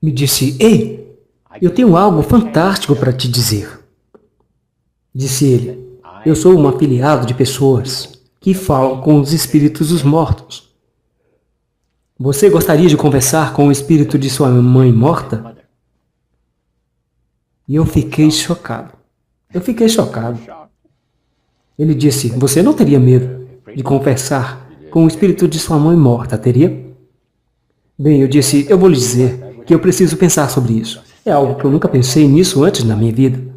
Me disse, ei, eu tenho algo fantástico para te dizer. Disse ele, eu sou um afiliado de pessoas que falam com os espíritos dos mortos. Você gostaria de conversar com o espírito de sua mãe morta? E eu fiquei chocado. Ele disse, você não teria medo de conversar com o espírito de sua mãe morta, teria? Bem, eu disse, eu vou lhe dizer que eu preciso pensar sobre isso. É algo que eu nunca pensei nisso antes na minha vida.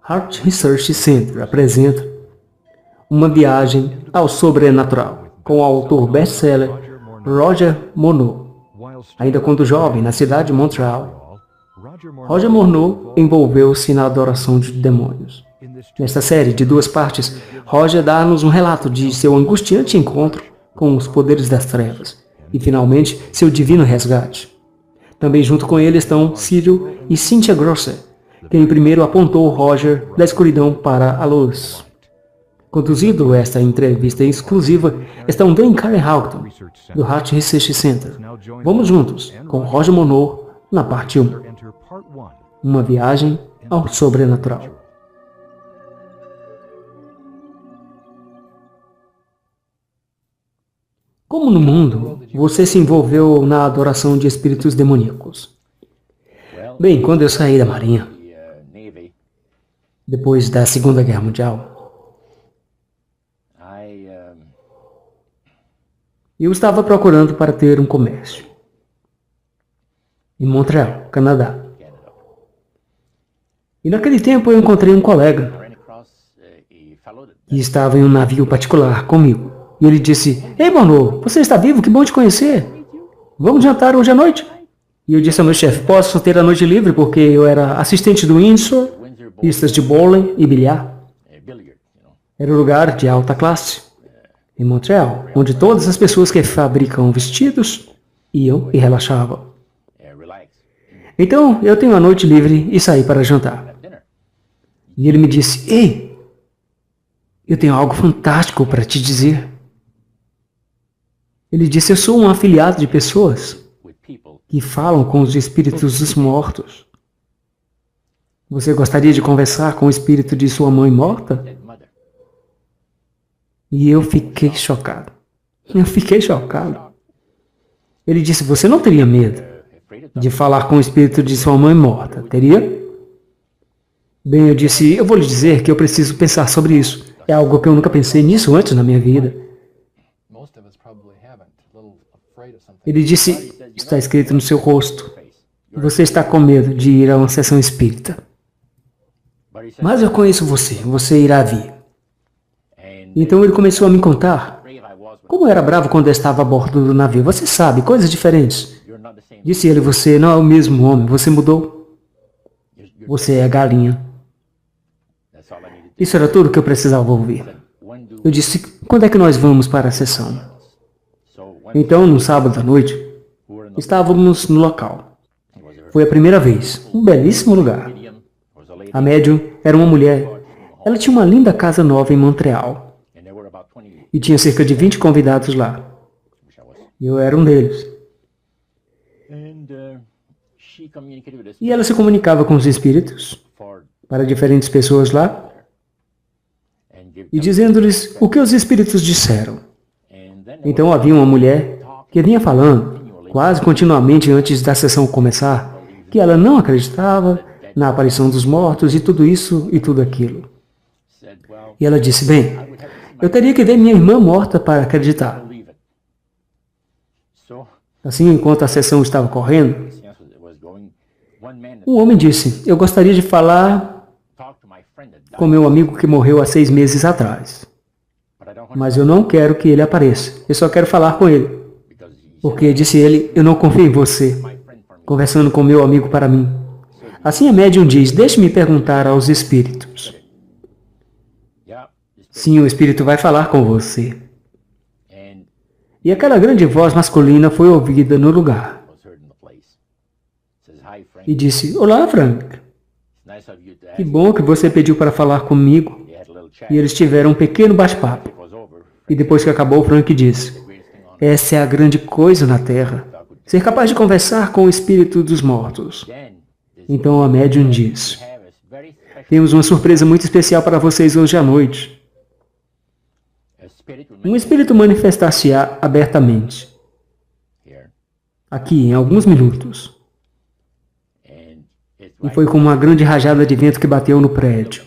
Heart Research Center apresenta Uma Viagem ao Sobrenatural, com o autor best-seller Roger Morneau. Ainda quando jovem, na cidade de Montreal, Roger Morneau envolveu-se na adoração de demônios. Nesta série de 2 partes, Roger dá-nos um relato de seu angustiante encontro com os poderes das trevas e, finalmente, seu divino resgate. Também junto com ele estão Cyril e Cynthia Grosser, quem primeiro apontou Roger da escuridão para a luz. Conduzindo esta entrevista exclusiva estão Dan e Karen Houghton, do Heart Research Center. Vamos juntos com Roger Morneau na parte 1. Uma viagem ao sobrenatural. Como no mundo você se envolveu na adoração de espíritos demoníacos? Bem, quando eu saí da Marinha, depois da Segunda Guerra Mundial, eu estava procurando para ter um comércio em Montreal, Canadá. E naquele tempo eu encontrei um colega que estava em um navio particular comigo. E ele disse, ei, Morneau, você está vivo? Que bom te conhecer. Vamos jantar hoje à noite? E eu disse ao meu chefe, posso ter a noite livre porque eu era assistente do Windsor, pistas de bowling e bilhar. Era um lugar de alta classe, em Montreal, onde todas as pessoas que fabricam vestidos iam e relaxavam. Então, eu tenho a noite livre e saí para jantar. E ele me disse, ei, eu tenho algo fantástico para te dizer. Ele disse, eu sou um afiliado de pessoas que falam com os espíritos dos mortos. Você gostaria de conversar com o espírito de sua mãe morta? E eu fiquei chocado. Ele disse, você não teria medo de falar com o espírito de sua mãe morta, teria? Bem, eu disse, eu vou lhe dizer que eu preciso pensar sobre isso. É algo que eu nunca pensei nisso antes na minha vida. Ele disse, está escrito no seu rosto, você está com medo de ir a uma sessão espírita. Mas eu conheço você, você irá vir. Então ele começou a me contar como era bravo quando eu estava a bordo do navio. Você sabe, coisas diferentes. Disse ele, você não é o mesmo homem, você mudou. Você é a galinha. Isso era tudo que eu precisava ouvir. Eu disse, quando é que nós vamos para a sessão? Então, no sábado à noite, estávamos no local. Foi a primeira vez. Um belíssimo lugar. A médium era uma mulher. Ela tinha uma linda casa nova em Montreal. E tinha cerca de 20 convidados lá. Eu era um deles. E ela se comunicava com os espíritos para diferentes pessoas lá e dizendo-lhes o que os espíritos disseram. Então havia uma mulher que vinha falando, quase continuamente antes da sessão começar, que ela não acreditava na aparição dos mortos e tudo isso e tudo aquilo. E ela disse, bem, eu teria que ver minha irmã morta para acreditar. Assim, enquanto a sessão estava correndo, um homem disse, eu gostaria de falar com meu amigo que morreu há 6 meses atrás. Mas eu não quero que ele apareça. Eu só quero falar com ele. Porque, disse ele, eu não confio em você. Conversando com meu amigo para mim. Assim a médium diz, deixe-me perguntar aos espíritos. Sim, o espírito vai falar com você. E aquela grande voz masculina foi ouvida no lugar. E disse, olá, Frank. Que bom que você pediu para falar comigo. E eles tiveram um pequeno bate-papo. E depois que acabou, Frank disse, essa é a grande coisa na Terra. ser capaz de conversar com o espírito dos mortos. Então a médium diz: temos uma surpresa muito especial para vocês hoje à noite. Um espírito manifestar-se-á abertamente, aqui em alguns minutos. E foi como uma grande rajada de vento que bateu no prédio.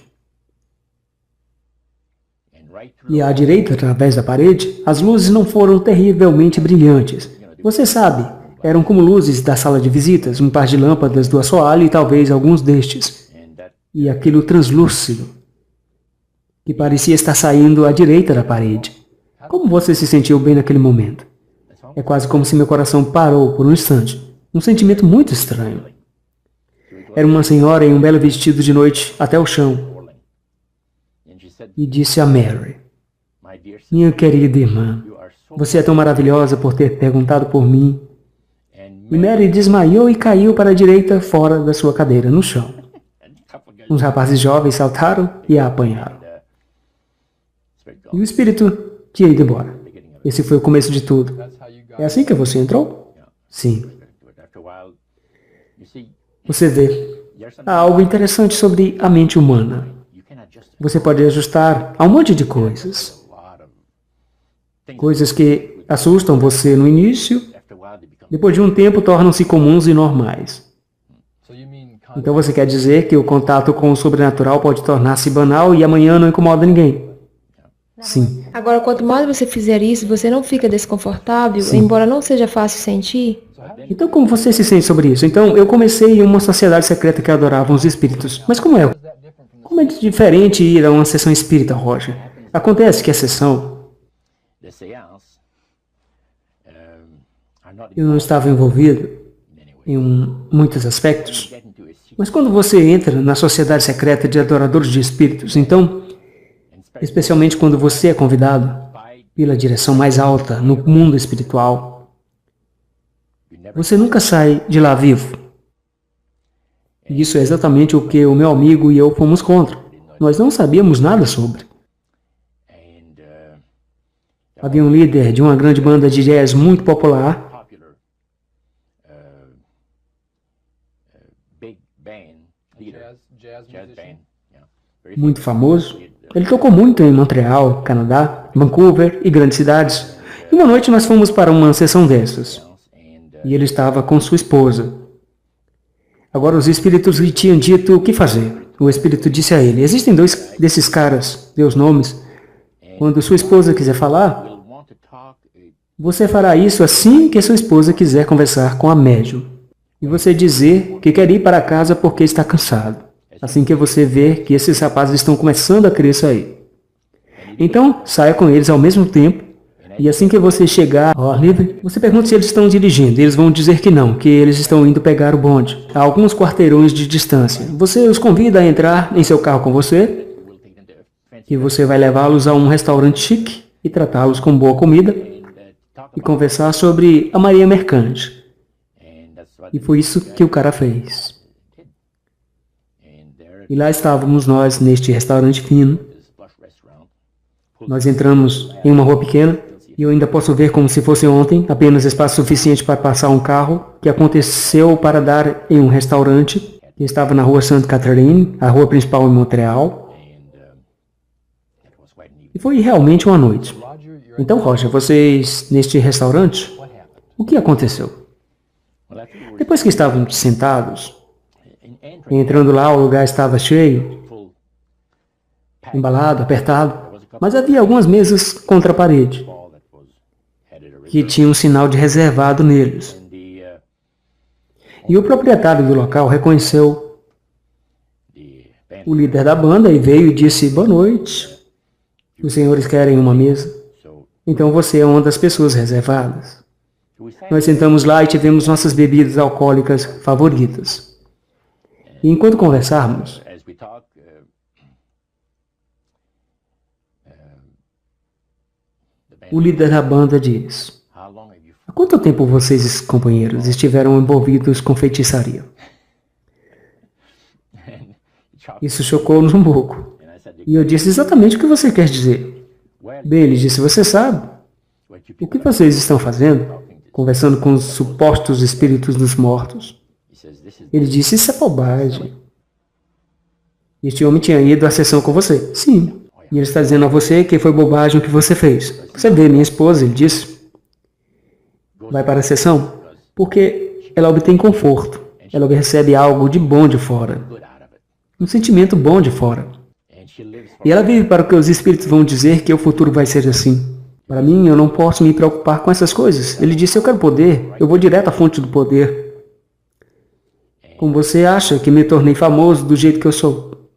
E à direita, através da parede, as luzes não foram terrivelmente brilhantes. Você sabe, eram como luzes da sala de visitas, um par de lâmpadas do assoalho e talvez alguns destes. E aquilo translúcido, que parecia estar saindo à direita da parede. Como você se sentiu bem naquele momento? É quase como se meu coração parou por um instante. Um sentimento muito estranho. Era uma senhora em um belo vestido de noite até o chão. E disse a Mary: minha querida irmã, você é tão maravilhosa por ter perguntado por mim. E Mary desmaiou e caiu para a direita, fora da sua cadeira, no chão. Uns rapazes jovens saltaram e a apanharam. E o espírito tinha ido embora. Esse foi o começo de tudo. É assim que você entrou? Sim. Você vê, há algo interessante sobre a mente humana. Você pode ajustar a um monte de coisas. Coisas que assustam você no início, depois de um tempo tornam-se comuns e normais. Então você quer dizer que o contato com o sobrenatural pode tornar-se banal e amanhã não incomoda ninguém? Sim. Agora, quanto mais você fizer isso, você não fica desconfortável, Sim. embora não seja fácil sentir? Então como você se sente sobre isso? Então eu comecei em uma sociedade secreta que adorava os espíritos. Mas como é? Como é diferente ir a uma sessão espírita, Roger? Acontece que a sessão... Eu não estava envolvido em muitos aspectos. Mas quando você entra na sociedade secreta de adoradores de espíritos, então, especialmente quando você é convidado pela direção mais alta no mundo espiritual, você nunca sai de lá vivo. E isso é exatamente o que o meu amigo e eu fomos contra. Nós não sabíamos nada sobre. Havia um líder de uma grande banda de jazz muito popular, muito famoso. Ele tocou muito em Montreal, Canadá, Vancouver e grandes cidades. E uma noite nós fomos para uma sessão dessas. E ele estava com sua esposa. Agora os espíritos lhe tinham dito o que fazer. O espírito disse a ele: existem dois desses caras, dê os nomes. Quando sua esposa quiser falar, você fará isso assim que sua esposa quiser conversar com a médium. E você dizer que quer ir para casa porque está cansado. Assim que você ver que esses rapazes estão começando a querer sair. Então, saia com eles ao mesmo tempo. E assim que você chegar ao ar livre, você pergunta se eles estão dirigindo. Eles vão dizer que não, que eles estão indo pegar o bonde, a alguns quarteirões de distância. Você os convida a entrar em seu carro com você, e você vai levá-los a um restaurante chique e tratá-los com boa comida e conversar sobre a Maria Mercante. E foi isso que o cara fez. E lá estávamos nós neste restaurante fino. Nós entramos em uma rua pequena e eu ainda posso ver como se fosse ontem, apenas espaço suficiente para passar um carro, que aconteceu para dar em um restaurante que estava na rua Sainte Catherine, a rua principal em Montreal. E foi realmente uma noite. Então, Roger, vocês neste restaurante, o que aconteceu? Depois que estavam sentados, entrando lá, o lugar estava cheio, embalado, apertado, mas havia algumas mesas contra a parede, que tinham um sinal de reservado neles. E o proprietário do local reconheceu o líder da banda e veio e disse: boa noite, os senhores querem uma mesa? Então você é uma das pessoas reservadas. Nós sentamos lá e tivemos nossas bebidas alcoólicas favoritas. E enquanto conversávamos, o líder da banda diz: há quanto tempo vocês, companheiros, estiveram envolvidos com feitiçaria? Isso chocou-nos um pouco. E eu disse: exatamente o que você quer dizer. Bem, ele disse: você sabe o que vocês estão fazendo? conversando com os supostos espíritos dos mortos. Ele disse, isso é bobagem. Este homem tinha ido à sessão com você. Sim. E ele está dizendo a você que foi bobagem o que você fez. Você vê, minha esposa, ele disse, vai para a sessão porque ela obtém conforto. Ela recebe algo de bom de fora. Um sentimento bom de fora. E ela vive para o que os espíritos vão dizer que o futuro vai ser assim. Para mim, eu não posso me preocupar com essas coisas. Ele disse, eu quero poder. Eu vou direto à fonte do poder. Como você acha que me tornei famoso do jeito que eu sou?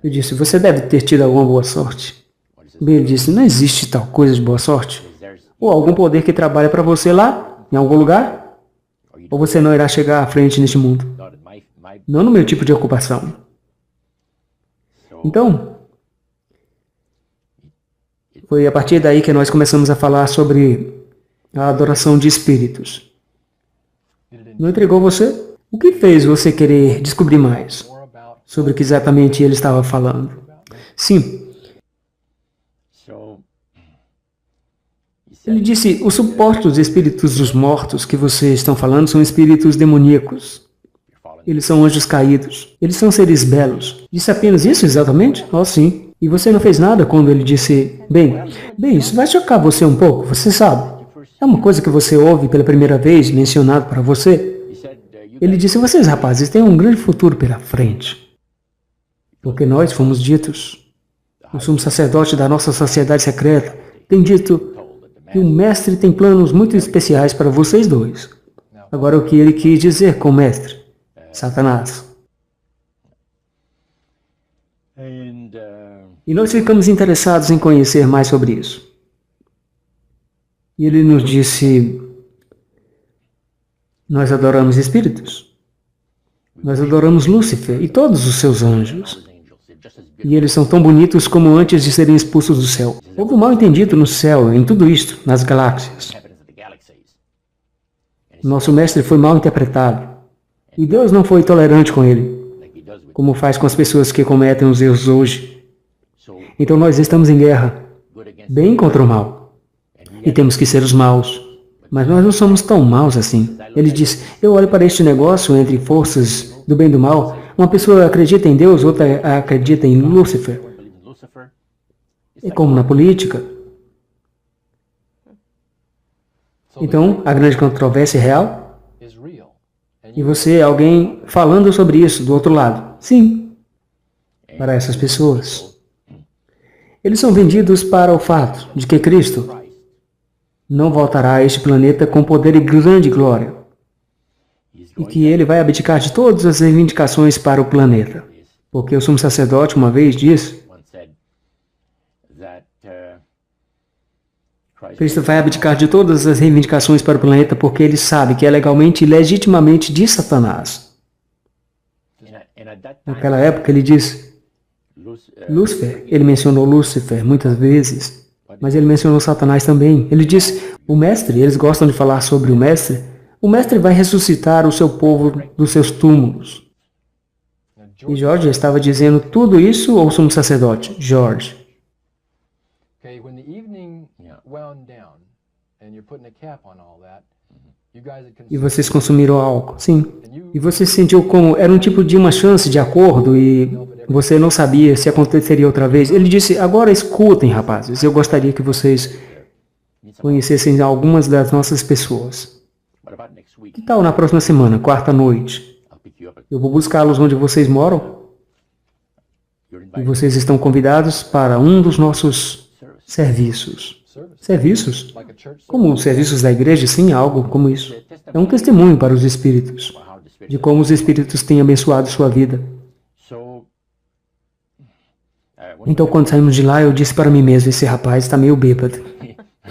Eu disse, você deve ter tido alguma boa sorte. Bem, ele disse, não existe tal coisa de boa sorte. Ou algum poder que trabalha para você lá, em algum lugar? Ou você não irá chegar à frente neste mundo? Não no meu tipo de ocupação. Então, foi a partir daí que nós começamos a falar sobre a adoração de espíritos. Não entregou você? O que fez você querer descobrir mais sobre o que exatamente ele estava falando? Sim. Ele disse, os supostos espíritos dos mortos que vocês estão falando são espíritos demoníacos. Eles são anjos caídos. Eles são seres belos. Disse apenas isso exatamente? Oh, sim. E você não fez nada quando ele disse, bem, isso vai chocar você um pouco, você sabe. É uma coisa que você ouve pela primeira vez mencionado para você. Ele disse, vocês rapazes têm um grande futuro pela frente. Porque nós fomos ditos, o sumo sacerdote da nossa sociedade secreta tem dito que o mestre tem planos muito especiais para vocês dois. Agora, o que ele quis dizer com o mestre? Satanás. E nós ficamos interessados em conhecer mais sobre isso. E ele nos disse, nós adoramos espíritos. Nós adoramos Lúcifer e todos os seus anjos. E eles são tão bonitos como antes de serem expulsos do céu. Houve um mal-entendido no céu, em tudo isto, nas galáxias. Nosso mestre foi mal interpretado. E Deus não foi tolerante com ele, como faz com as pessoas que cometem os erros hoje. Então nós estamos em guerra, bem contra o mal. E temos que ser os maus. Mas nós não somos tão maus assim. Ele diz, eu olho para este negócio entre forças do bem e do mal. Uma pessoa acredita em Deus, outra acredita em Lúcifer. É como na política. Então, a grande controvérsia é real? E você, alguém falando sobre isso do outro lado? Sim, para essas pessoas. Eles são vendidos para o fato de que Cristo não voltará a este planeta com poder e grande glória. E que ele vai abdicar de todas as reivindicações para o planeta. Porque o sumo sacerdote uma vez disse, Cristo vai abdicar de todas as reivindicações para o planeta porque ele sabe que é legalmente e legitimamente de Satanás. Naquela época ele disse, Lúcifer, ele mencionou Lúcifer muitas vezes, mas ele mencionou Satanás também. Ele disse, o mestre, eles gostam de falar sobre o mestre vai ressuscitar o seu povo dos seus túmulos. E Jorge estava dizendo tudo isso ou o sumo sacerdote? Jorge. E vocês consumiram álcool? Sim. E você se sentiu como, era um tipo de uma chance de acordo e você não sabia se aconteceria outra vez. Ele disse, agora escutem, rapazes, eu gostaria que vocês conhecessem algumas das nossas pessoas. Que tal na próxima semana, quarta noite? Eu vou buscá-los onde vocês moram. E vocês estão convidados para um dos nossos serviços. Serviços? Como os serviços da igreja, sim, algo como isso. É um testemunho para os espíritos, de como os espíritos têm abençoado sua vida. Então, quando saímos de lá, eu disse para mim mesmo, esse rapaz está meio bêbado.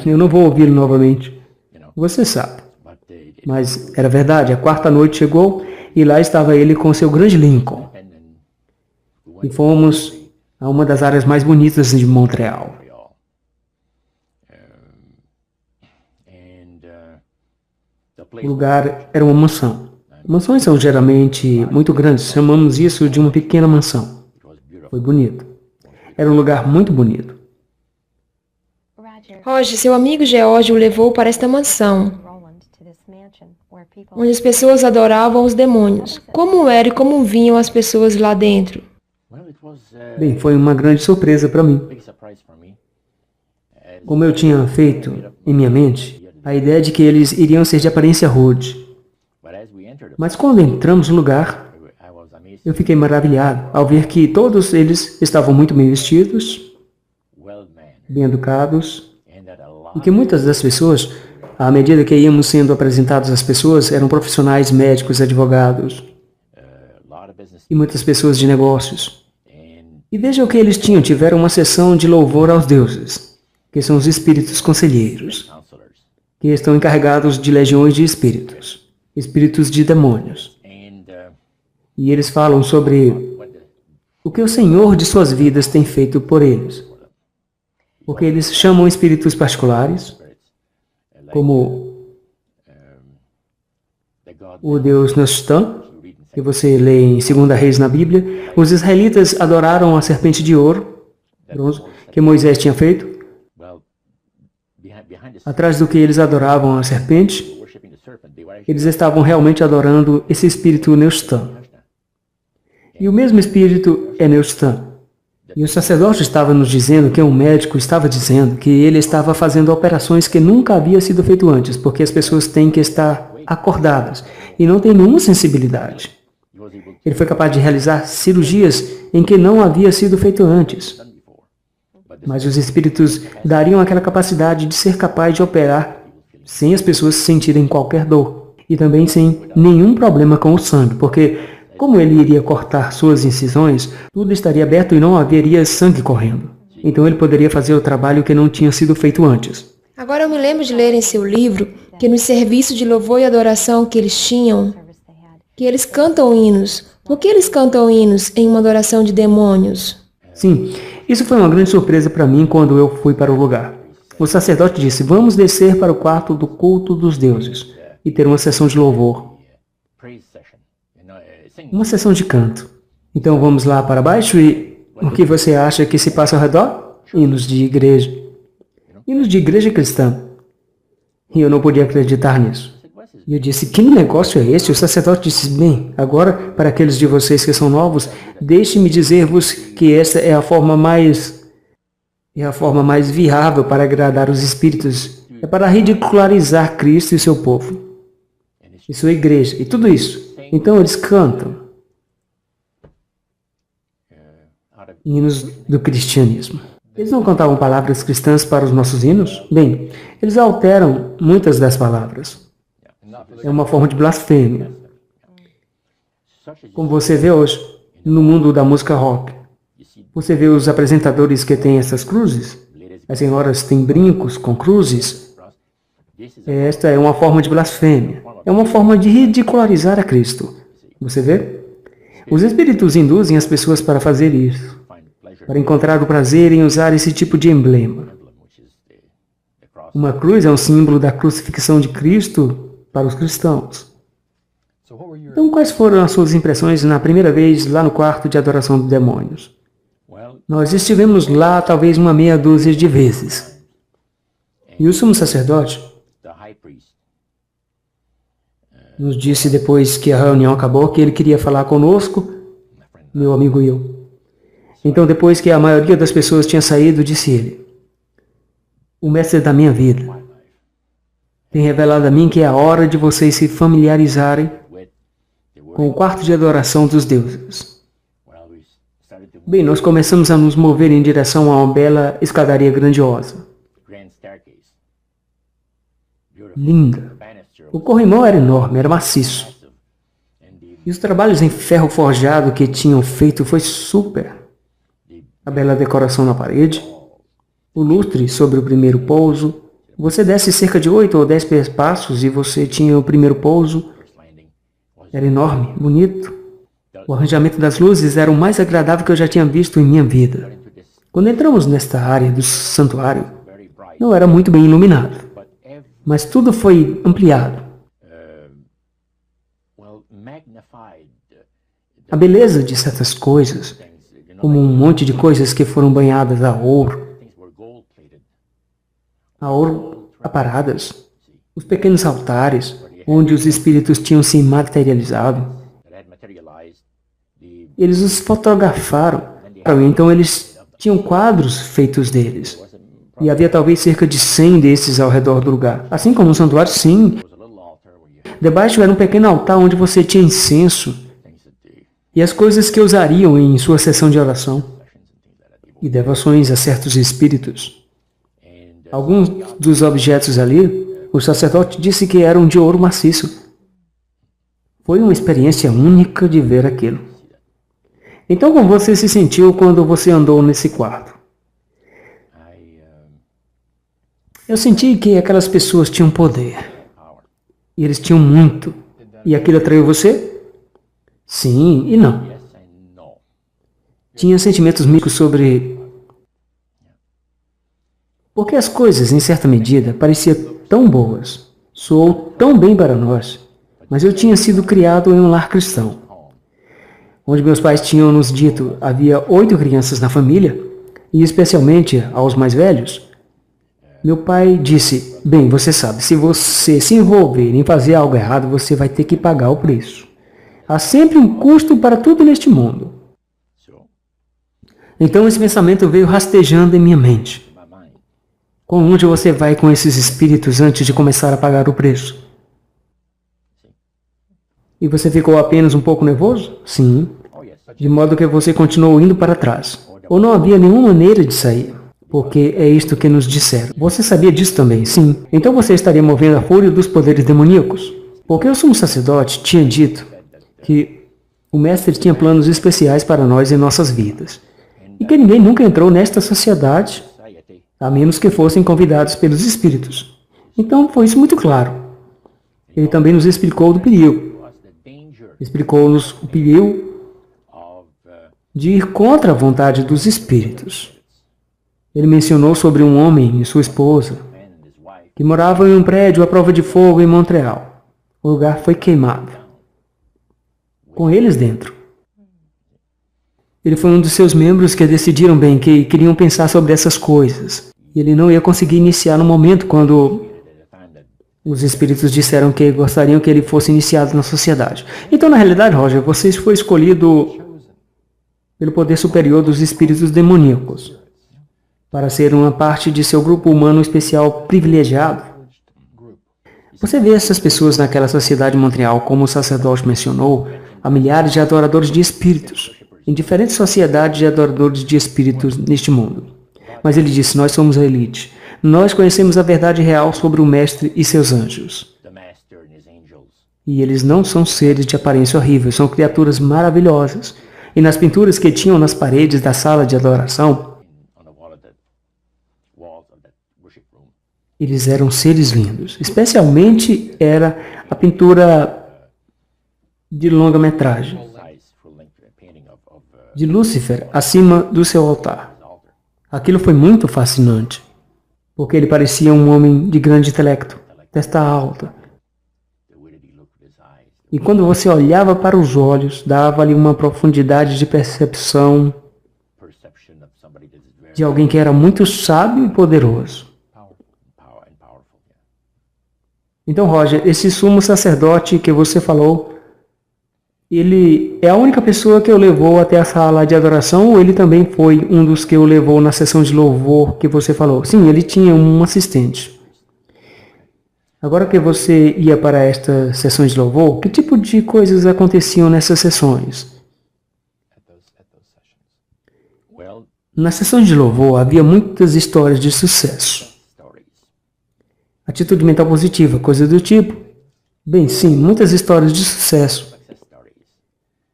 Eu não vou ouvi-lo novamente. Você sabe. Mas era verdade, a quarta noite chegou e lá estava ele com seu grande Lincoln. E fomos a uma das áreas mais bonitas de Montreal. O lugar era uma mansão. Mansões são geralmente muito grandes, chamamos isso de uma pequena mansão. Foi bonito. Era um lugar muito bonito. Roger, seu amigo George o levou para esta mansão, onde as pessoas adoravam os demônios. Como era e como vinham as pessoas lá dentro? Bem, foi uma grande surpresa para mim. Como eu tinha feito em minha mente, a ideia de que eles iriam ser de aparência rude. Mas quando entramos no lugar, eu fiquei maravilhado ao ver que todos eles estavam muito bem vestidos, bem educados, e que muitas das pessoas, à medida que íamos sendo apresentados às pessoas, eram profissionais, médicos, advogados, e muitas pessoas de negócios. E vejam o que eles tiveram uma sessão de louvor aos deuses, que são os espíritos conselheiros, que estão encarregados de legiões de espíritos, espíritos de demônios. E eles falam sobre o que o Senhor de suas vidas tem feito por eles. Porque eles chamam espíritos particulares, como o Deus Nashtan, que você lê em 2 Reis na Bíblia. Os israelitas adoraram a serpente de ouro, bronze, que Moisés tinha feito. Atrás do que eles adoravam a serpente, eles estavam realmente adorando esse espírito Nashtan. E o mesmo espírito é Nashtan. E o sacerdote estava nos dizendo que um médico estava dizendo que ele estava fazendo operações que nunca havia sido feito antes, porque as pessoas têm que estar acordadas e não têm nenhuma sensibilidade. Ele foi capaz de realizar cirurgias em que não havia sido feito antes. Mas os espíritos dariam aquela capacidade de ser capaz de operar sem as pessoas sentirem qualquer dor e também sem nenhum problema com o sangue, porque como ele iria cortar suas incisões, tudo estaria aberto e não haveria sangue correndo. Então ele poderia fazer o trabalho que não tinha sido feito antes. Agora eu me lembro de ler em seu livro que no serviço de louvor e adoração que eles tinham, que eles cantam hinos. Por que eles cantam hinos em uma adoração de demônios? Sim, isso foi uma grande surpresa para mim quando eu fui para o lugar. O sacerdote disse, vamos descer para o quarto do culto dos deuses e ter uma sessão de louvor. Uma sessão de canto. Então vamos lá para baixo e o que você acha que se passa ao redor? Hinos de igreja. Hinos de igreja cristã. E eu não podia acreditar nisso. E eu disse, que negócio é esse? O sacerdote disse, bem, agora para aqueles de vocês que são novos, deixe-me dizer-vos que essa é a forma mais viável para agradar os espíritos. É para ridicularizar Cristo e seu povo. E sua igreja. E tudo isso. Então eles cantam hinos do cristianismo. Eles não cantavam palavras cristãs para os nossos hinos? Bem, eles alteram muitas das palavras. É uma forma de blasfêmia. Como você vê hoje, no mundo da música rock. Você vê os apresentadores que têm essas cruzes? As senhoras têm brincos com cruzes? Esta é uma forma de blasfêmia. É uma forma de ridicularizar a Cristo. Você vê? Os espíritos induzem as pessoas para fazer isso, para encontrar o prazer em usar esse tipo de emblema. Uma cruz é um símbolo da crucifixão de Cristo para os cristãos. Então, quais foram as suas impressões na primeira vez lá no quarto de adoração de demônios? Nós estivemos lá talvez uma meia dúzia de vezes. E o sumo sacerdote nos disse depois que a reunião acabou que ele queria falar conosco, meu amigo e eu. Então, depois que a maioria das pessoas tinha saído, disse ele, o mestre da minha vida tem revelado a mim que é a hora de vocês se familiarizarem com o quarto de adoração dos deuses. Bem, nós começamos a nos mover em direção a uma bela escadaria grandiosa. Linda. O corrimão era enorme, era maciço. E os trabalhos em ferro forjado que tinham feito foi super. A bela decoração na parede, o lustre sobre o primeiro pouso. Você desce cerca de 8 ou 10 passos e você tinha o primeiro pouso. Era enorme, bonito. O arranjamento das luzes era o mais agradável que eu já tinha visto em minha vida. Quando entramos nesta área do santuário, não era muito bem iluminado. Mas tudo foi ampliado. A beleza de certas coisas, como um monte de coisas que foram banhadas a ouro, a ouro aparadas, os pequenos altares, onde os espíritos tinham se materializado. Eles os fotografaram, então eles tinham quadros feitos deles. E havia talvez cerca de 100 desses ao redor do lugar. Assim como um santuário, sim. Debaixo era um pequeno altar onde você tinha incenso e as coisas que usariam em sua sessão de oração e devoções a certos espíritos. Alguns dos objetos ali, o sacerdote disse que eram de ouro maciço. Foi uma experiência única de ver aquilo. Então, como você se sentiu quando você andou nesse quarto? Eu senti que aquelas pessoas tinham poder. E eles tinham muito. E aquilo atraiu você? Sim e não. Tinha sentimentos místicos sobre... Porque as coisas, em certa medida, pareciam tão boas. Soou tão bem para nós. Mas eu tinha sido criado em um lar cristão, onde meus pais tinham nos dito havia 8 crianças na família, e especialmente aos mais velhos. Meu pai disse, bem, você sabe, se você se envolver em fazer algo errado, você vai ter que pagar o preço. Há sempre um custo para tudo neste mundo. Então esse pensamento veio rastejando em minha mente. Com onde você vai com esses espíritos antes de começar a pagar o preço? E você ficou apenas um pouco nervoso? Sim. De modo que você continuou indo para trás. Ou não havia nenhuma maneira de sair? Porque é isto que nos disseram. Você sabia disso também? Sim. Então você estaria movendo a fúria dos poderes demoníacos? Porque o sumo sacerdote tinha dito que o mestre tinha planos especiais para nós em nossas vidas. E que ninguém nunca entrou nesta sociedade, a menos que fossem convidados pelos espíritos. Então foi isso muito claro. Ele também nos explicou do perigo. Explicou-nos o perigo de ir contra a vontade dos espíritos. Ele mencionou sobre um homem e sua esposa que moravam em um prédio à prova de fogo em Montreal. O lugar foi queimado, com eles dentro. Ele foi um dos seus membros que decidiram bem que queriam pensar sobre essas coisas. E ele não ia conseguir iniciar no momento quando os espíritos disseram que gostariam que ele fosse iniciado na sociedade. Então, na realidade, Roger, você foi escolhido pelo poder superior dos espíritos demoníacos para ser uma parte de seu grupo humano especial privilegiado. Você vê essas pessoas naquela sociedade de Montreal, como o sacerdote mencionou, há milhares de adoradores de espíritos, em diferentes sociedades de adoradores de espíritos neste mundo. Mas ele disse, nós somos a elite. Nós conhecemos a verdade real sobre o Mestre e seus anjos. E eles não são seres de aparência horrível, são criaturas maravilhosas. E nas pinturas que tinham nas paredes da sala de adoração, eles eram seres lindos. Especialmente era a pintura de longa-metragem, de Lúcifer, acima do seu altar. Aquilo foi muito fascinante, porque ele parecia um homem de grande intelecto, testa alta. E quando você olhava para os olhos, dava-lhe uma profundidade de percepção de alguém que era muito sábio e poderoso. Então, Roger, esse sumo sacerdote que você falou, ele é a única pessoa que o levou até a sala de adoração ou ele também foi um dos que o levou na sessão de louvor que você falou? Sim, ele tinha um assistente. Agora que você ia para estas sessões de louvor, que tipo de coisas aconteciam nessas sessões? Nas sessões de louvor havia muitas histórias de sucesso. Atitude mental positiva, coisa do tipo. Bem, sim, muitas histórias de sucesso.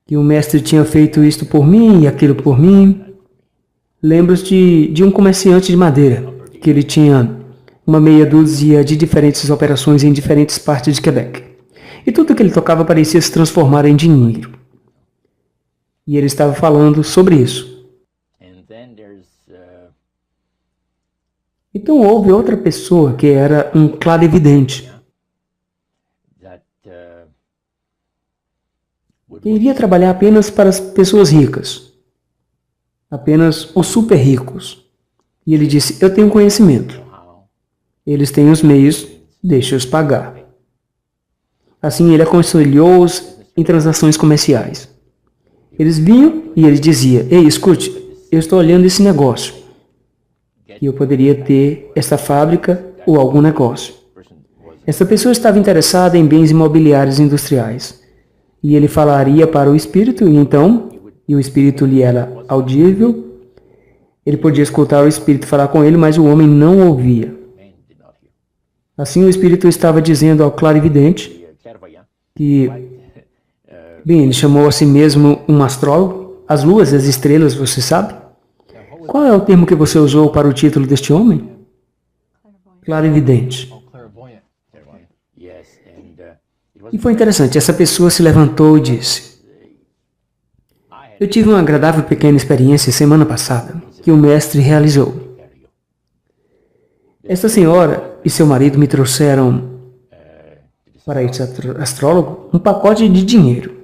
Que o mestre tinha feito isto por mim e aquilo por mim. Lembro-te de um comerciante de madeira, que ele tinha uma meia dúzia de diferentes operações em diferentes partes de Quebec. E tudo que ele tocava parecia se transformar em dinheiro. E ele estava falando sobre isso. Então houve outra pessoa que era um clarividente. Que iria trabalhar apenas para as pessoas ricas. Apenas os super ricos. E ele disse, eu tenho conhecimento. Eles têm os meios, deixe-os pagar. Assim ele aconselhou-os em transações comerciais. Eles vinham e ele dizia: ei, escute, eu estou olhando esse negócio. E eu poderia ter esta fábrica ou algum negócio. Essa pessoa estava interessada em bens imobiliários industriais. E ele falaria para o espírito, e o espírito lhe era audível. Ele podia escutar o espírito falar com ele, mas o homem não ouvia. Assim o espírito estava dizendo ao clarividente que, bem, ele chamou a si mesmo um astrólogo. As luas e as estrelas, você sabe? Qual é o termo que você usou para o título deste homem? Clarividente. E foi interessante, essa pessoa se levantou e disse: eu tive uma agradável pequena experiência semana passada, que o mestre realizou. Esta senhora e seu marido me trouxeram para esse astrólogo um pacote de dinheiro.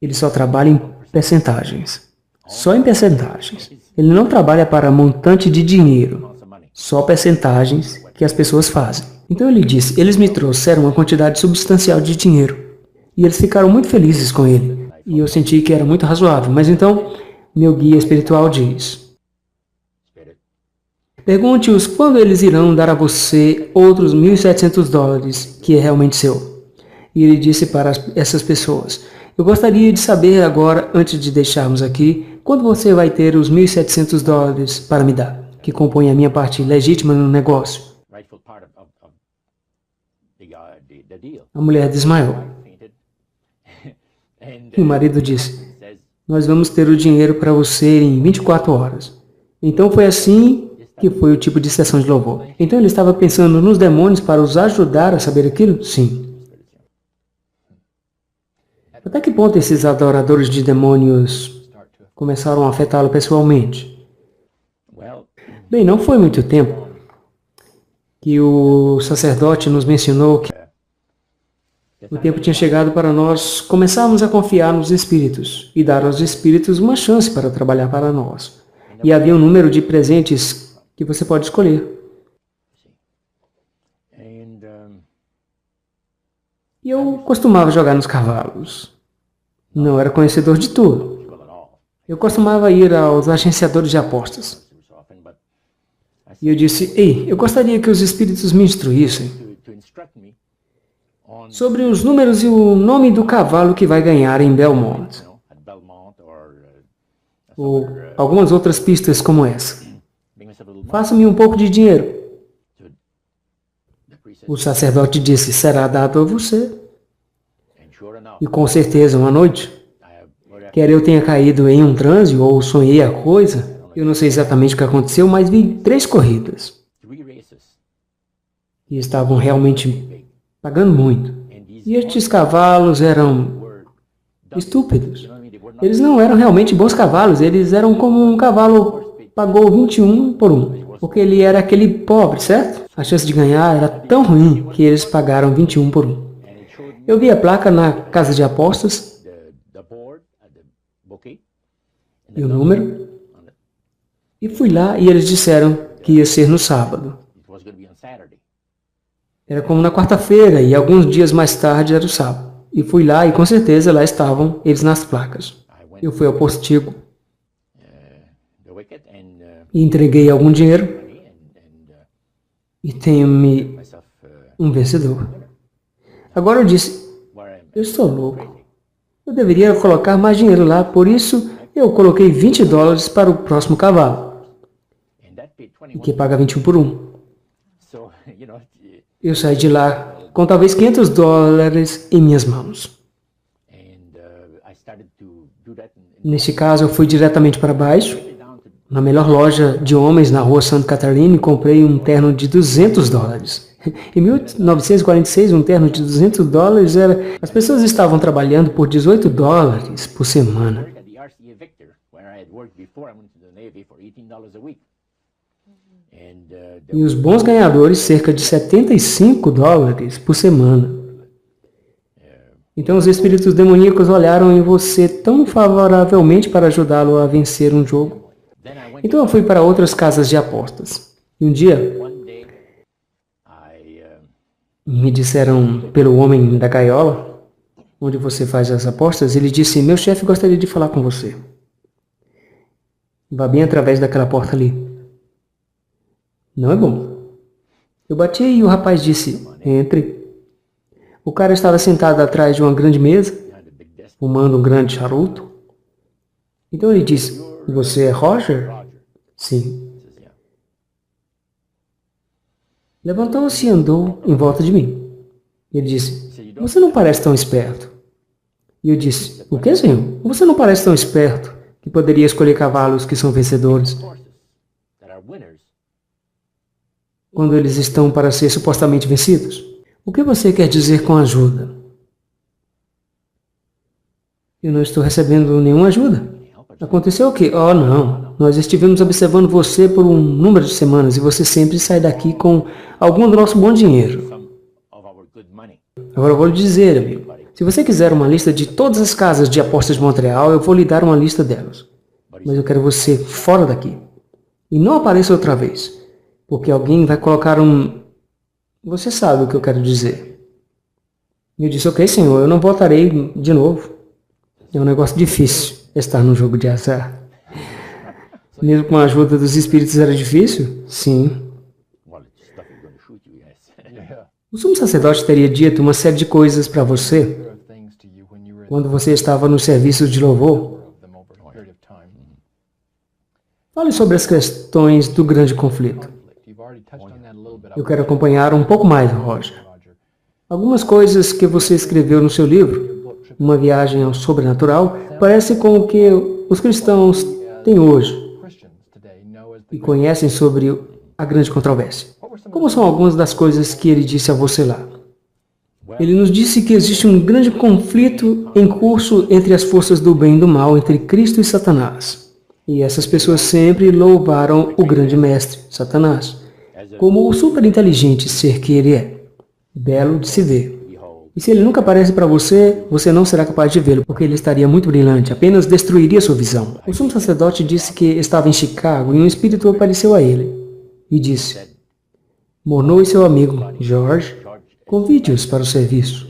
Ele só trabalha em percentagens. Só em percentagens. Ele não trabalha para montante de dinheiro. Só percentagens que as pessoas fazem. Então ele disse, eles me trouxeram uma quantidade substancial de dinheiro. E eles ficaram muito felizes com ele. E eu senti que era muito razoável. Mas então, meu guia espiritual diz: pergunte-os quando eles irão dar a você outros $1.700, que é realmente seu. E ele disse para essas pessoas: eu gostaria de saber agora, antes de deixarmos aqui, quando você vai ter os $1.700 para me dar, que compõem a minha parte legítima no negócio. A mulher desmaiou. E o marido disse: nós vamos ter o dinheiro para você em 24 horas. Então foi assim que foi o tipo de sessão de louvor. Então ele estava pensando nos demônios para os ajudar a saber aquilo? Sim. Até que ponto esses adoradores de demônios começaram a afetá-lo pessoalmente? Bem, não foi muito tempo que o sacerdote nos mencionou que o tempo tinha chegado para nós começarmos a confiar nos espíritos e dar aos espíritos uma chance para trabalhar para nós. E havia um número de presentes que você pode escolher. E eu costumava jogar nos cavalos. Não era conhecedor de tudo. Eu costumava ir aos agenciadores de apostas. E eu disse: ei, eu gostaria que os espíritos me instruíssem sobre os números e o nome do cavalo que vai ganhar em Belmont. Ou algumas outras pistas como essa. Faça-me um pouco de dinheiro. O sacerdote disse: será dado a você. E com certeza, uma noite, quer eu tenha caído em um transe ou sonhei a coisa, eu não sei exatamente o que aconteceu, mas vi 3 corridas. E estavam realmente pagando muito. E estes cavalos eram estúpidos. Eles não eram realmente bons cavalos, eles eram como um cavalo pagou 21 por 1. Porque ele era aquele pobre, certo? A chance de ganhar era tão ruim que eles pagaram 21 por 1. Eu vi a placa na casa de apostas e o número, e fui lá e eles disseram que ia ser no sábado. Era como na quarta-feira e alguns dias mais tarde era o sábado. E fui lá e com certeza lá estavam eles nas placas. Eu fui ao postigo e entreguei algum dinheiro e tenho-me um vencedor. Agora eu disse: eu estou louco. Eu deveria colocar mais dinheiro lá, por isso eu coloquei $20 para o próximo cavalo, que paga 21 por 1. Eu saí de lá com talvez $500 em minhas mãos. Neste caso, eu fui diretamente para baixo, na melhor loja de homens na rua Santa Catarina, e comprei um terno de $200. Em 1946, um terno de $200 era... As pessoas estavam trabalhando por $18 por semana. E os bons ganhadores, cerca de $75 por semana. Então os espíritos demoníacos olharam em você tão favoravelmente para ajudá-lo a vencer um jogo. Então eu fui para outras casas de apostas. E um dia, me disseram pelo homem da gaiola, onde você faz as apostas, ele disse, meu chefe gostaria de falar com você. Vá bem através daquela porta ali. Não é bom. Eu bati e o rapaz disse, entre. O cara estava sentado atrás de uma grande mesa, fumando um grande charuto. Então ele disse, você é Roger? Sim. Levantou-se e andou em volta de mim. Ele disse, você não parece tão esperto. E eu disse, o que, senhor? Você não parece tão esperto que poderia escolher cavalos que são vencedores quando eles estão para ser supostamente vencidos? O que você quer dizer com ajuda? Eu não estou recebendo nenhuma ajuda. Aconteceu o quê? Oh, não. Nós estivemos observando você por um número de semanas e você sempre sai daqui com algum do nosso bom dinheiro. Agora eu vou lhe dizer, amigo. Se você quiser uma lista de todas as casas de apostas de Montreal, eu vou lhe dar uma lista delas. Mas eu quero você fora daqui. E não apareça outra vez. Porque alguém vai colocar um... Você sabe o que eu quero dizer. E eu disse, ok, senhor, eu não voltarei de novo. É um negócio difícil estar num jogo de azar. Mesmo com a ajuda dos espíritos era difícil? Sim. O sumo sacerdote teria dito uma série de coisas para você quando você estava no serviço de louvor. Fale sobre as questões do grande conflito. Eu quero acompanhar um pouco mais, Roger. Algumas coisas que você escreveu no seu livro, Uma Viagem ao Sobrenatural, parece com o que os cristãos têm hoje e conhecem sobre a grande controvérsia. Como são algumas das coisas que ele disse a você lá? Ele nos disse que existe um grande conflito em curso entre as forças do bem e do mal, entre Cristo e Satanás. E essas pessoas sempre louvaram o grande mestre, Satanás, como o superinteligente ser que ele é, belo de se ver. E se ele nunca aparece para você, você não será capaz de vê-lo, porque ele estaria muito brilhante, apenas destruiria sua visão. O sumo sacerdote disse que estava em Chicago e um espírito apareceu a ele e disse, Monod e seu amigo, George, convide-os para o serviço.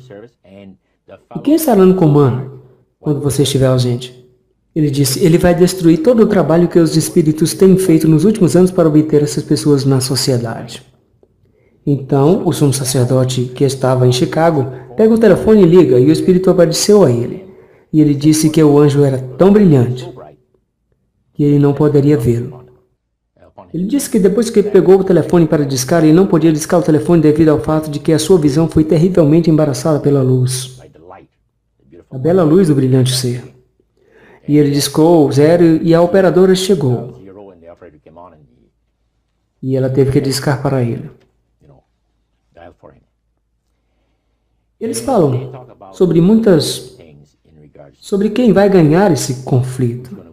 E quem estará no comando quando você estiver ausente? Ele disse, ele vai destruir todo o trabalho que os espíritos têm feito nos últimos anos para obter essas pessoas na sociedade. Então, o sumo sacerdote que estava em Chicago pega o telefone e liga, e o espírito apareceu a ele. E ele disse que o anjo era tão brilhante que ele não poderia vê-lo. Ele disse que depois que pegou o telefone para discar, ele não podia discar o telefone devido ao fato de que a sua visão foi terrivelmente embaraçada pela luz. A bela luz do brilhante ser. E ele discou 0 e a operadora chegou. E ela teve que discar para ele. Eles falam sobre quem vai ganhar esse conflito.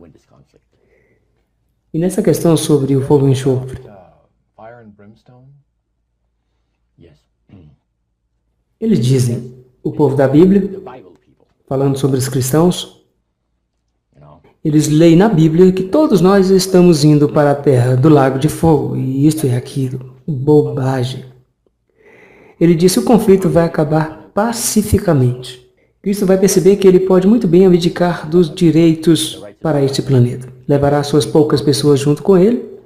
E nessa questão sobre o fogo e enxofre, eles dizem, o povo da Bíblia, falando sobre os cristãos, eles leem na Bíblia que todos nós estamos indo para a terra do lago de fogo, e isto e aquilo. Bobagem. Ele disse que o conflito vai acabar pacificamente. Cristo vai perceber que ele pode muito bem abdicar dos direitos para este planeta. Levará suas poucas pessoas junto com ele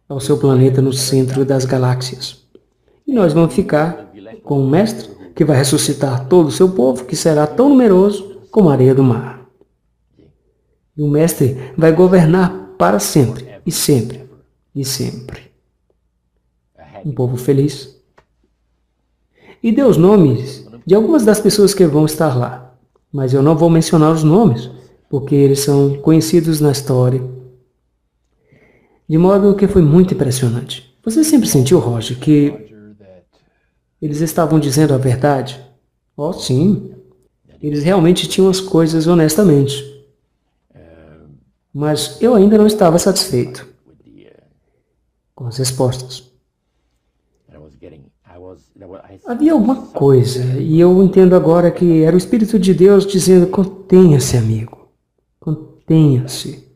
ao seu planeta no centro das galáxias. E nós vamos ficar com um mestre que vai ressuscitar todo o seu povo, que será tão numeroso como a areia do mar. E o mestre vai governar para sempre, e sempre, e sempre. Um povo feliz. E deu os nomes de algumas das pessoas que vão estar lá. Mas eu não vou mencionar os nomes, porque eles são conhecidos na história. De modo que foi muito impressionante. Você sempre sentiu, Roger, que eles estavam dizendo a verdade? Oh, sim. Eles realmente tinham as coisas honestamente. Mas eu ainda não estava satisfeito com as respostas. Havia alguma coisa, e eu entendo agora que era o Espírito de Deus dizendo, contenha-se, amigo, contenha-se.